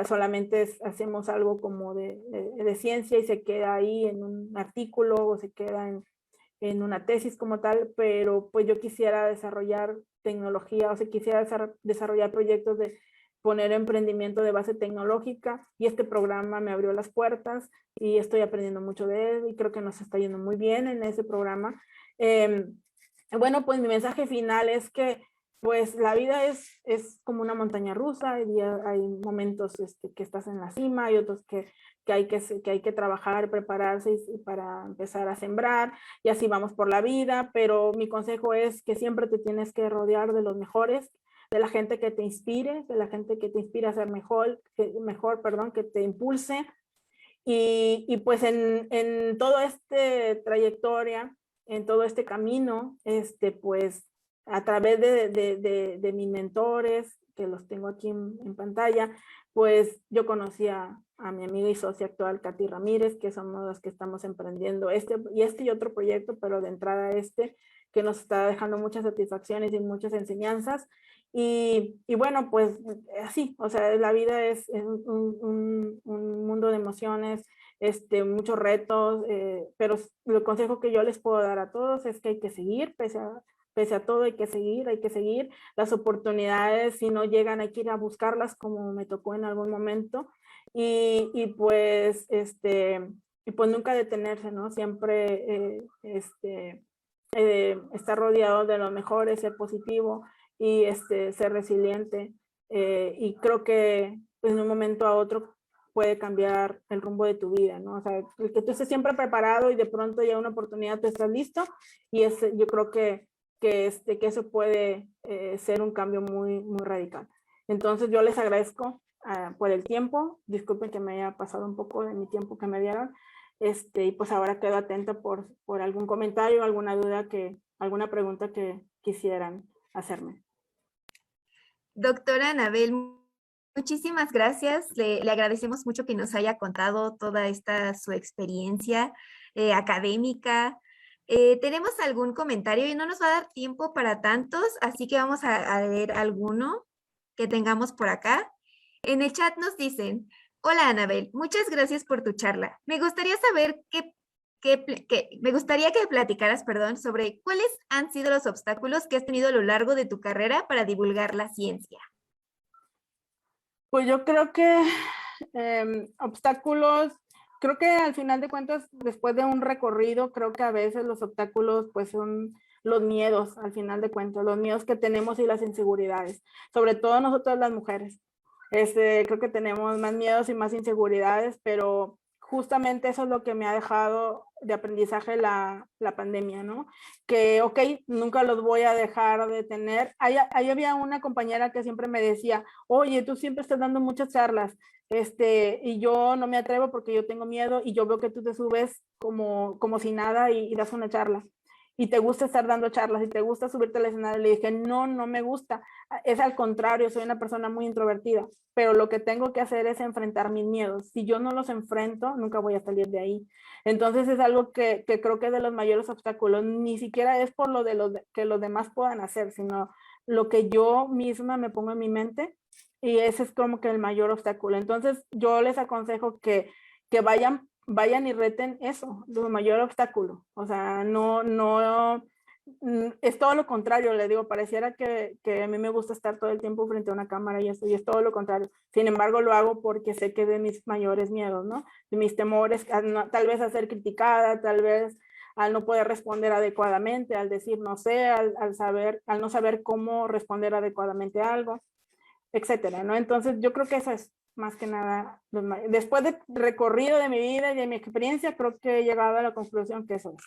solamente hacemos algo como de ciencia y se queda ahí en un artículo o se queda en una tesis como tal, pero pues yo quisiera desarrollar tecnología, o sea, quisiera desarrollar proyectos poner emprendimiento de base tecnológica, y este programa me abrió las puertas y estoy aprendiendo mucho de él y creo que nos está yendo muy bien en ese programa. Bueno, pues mi mensaje final es que pues la vida es como una montaña rusa, hay momentos que estás en la cima, hay otros que hay que trabajar, prepararse para empezar a sembrar, y así vamos por la vida, pero mi consejo es que siempre te tienes que rodear de los mejores, de la gente que te inspire, de la gente que te inspira a ser mejor, que te impulse, y pues en toda esta trayectoria, en todo este camino, pues a través de mis mentores, que los tengo aquí en pantalla, pues yo conocí a mi amiga y socia actual, Katy Ramírez, que somos los que estamos emprendiendo y otro proyecto, pero de entrada que nos está dejando muchas satisfacciones y muchas enseñanzas. Y bueno, pues así, o sea, la vida es un mundo de emociones, muchos retos, pero el consejo que yo les puedo dar a todos es que hay que seguir, pese a todo hay que seguir. Las oportunidades, si no llegan, hay que ir a buscarlas, como me tocó en algún momento, y pues, y pues nunca detenerse, ¿no? Siempre, estar rodeado de lo mejor, ser positivo y ser resiliente, y creo que pues, de un momento a otro puede cambiar el rumbo de tu vida, ¿no? O sea, el que tú estés siempre preparado y de pronto ya una oportunidad tú estás listo, y yo creo que eso puede ser un cambio muy, muy radical. Entonces yo les agradezco por el tiempo, disculpen que me haya pasado un poco de mi tiempo que me dieron, y pues ahora quedo atenta por algún comentario, alguna duda, alguna pregunta que quisieran hacerme. Doctora Anabel, muchísimas gracias. Le agradecemos mucho que nos haya contado toda su experiencia académica. ¿Tenemos algún comentario? Y no nos va a dar tiempo para tantos, así que vamos a leer alguno que tengamos por acá. En el chat nos dicen: hola Anabel, muchas gracias por tu charla. Me gustaría saber me gustaría que platicaras, perdón, sobre cuáles han sido los obstáculos que has tenido a lo largo de tu carrera para divulgar la ciencia. Pues yo creo que obstáculos, creo que al final de cuentas, después de un recorrido, creo que a veces los obstáculos pues son los miedos, al final de cuentas, los miedos que tenemos y las inseguridades, sobre todo nosotros las mujeres. Creo que tenemos más miedos y más inseguridades, pero justamente eso es lo que me ha dejado de aprendizaje la pandemia, ¿no? Que, ok, nunca los voy a dejar de tener. Ahí había una compañera que siempre me decía, oye, tú siempre estás dando muchas charlas, y yo no me atrevo porque yo tengo miedo, y yo veo que tú te subes como si nada y das una charla. Y te gusta estar dando charlas y te gusta subirte al escenario. Le dije, no me gusta. Es al contrario, soy una persona muy introvertida, pero lo que tengo que hacer es enfrentar mis miedos. Si yo no los enfrento, nunca voy a salir de ahí. Entonces es algo que creo que es de los mayores obstáculos. Ni siquiera es por lo que los demás puedan hacer, sino lo que yo misma me pongo en mi mente, y ese es como que el mayor obstáculo. Entonces yo les aconsejo que vayan y reten eso, lo mayor obstáculo. O sea, es todo lo contrario, le digo, pareciera que a mí me gusta estar todo el tiempo frente a una cámara y es todo lo contrario. Sin embargo, lo hago porque sé que de mis mayores miedos, ¿no? De mis temores, tal vez a ser criticada, tal vez al no poder responder adecuadamente, al decir no sé, al no saber cómo responder adecuadamente a algo, etcétera, ¿no? Entonces, yo creo que eso es más que nada, después del recorrido de mi vida y de mi experiencia, creo que he llegado a la conclusión que eso es.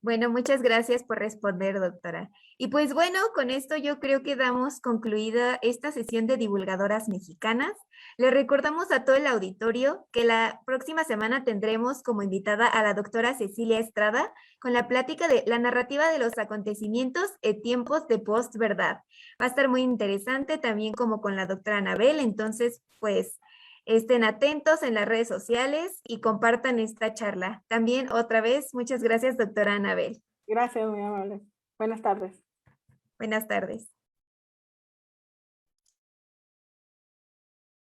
Bueno, muchas gracias por responder, doctora. Y pues bueno, con esto yo creo que damos concluida esta sesión de divulgadoras mexicanas. Le recordamos a todo el auditorio que la próxima semana tendremos como invitada a la doctora Cecilia Estrada con la plática de la narrativa de los acontecimientos en tiempos de postverdad. Va a estar muy interesante también como con la doctora Anabel, entonces pues estén atentos en las redes sociales y compartan esta charla. También otra vez, muchas gracias, doctora Anabel. Gracias, muy amable. Buenas tardes. Buenas tardes.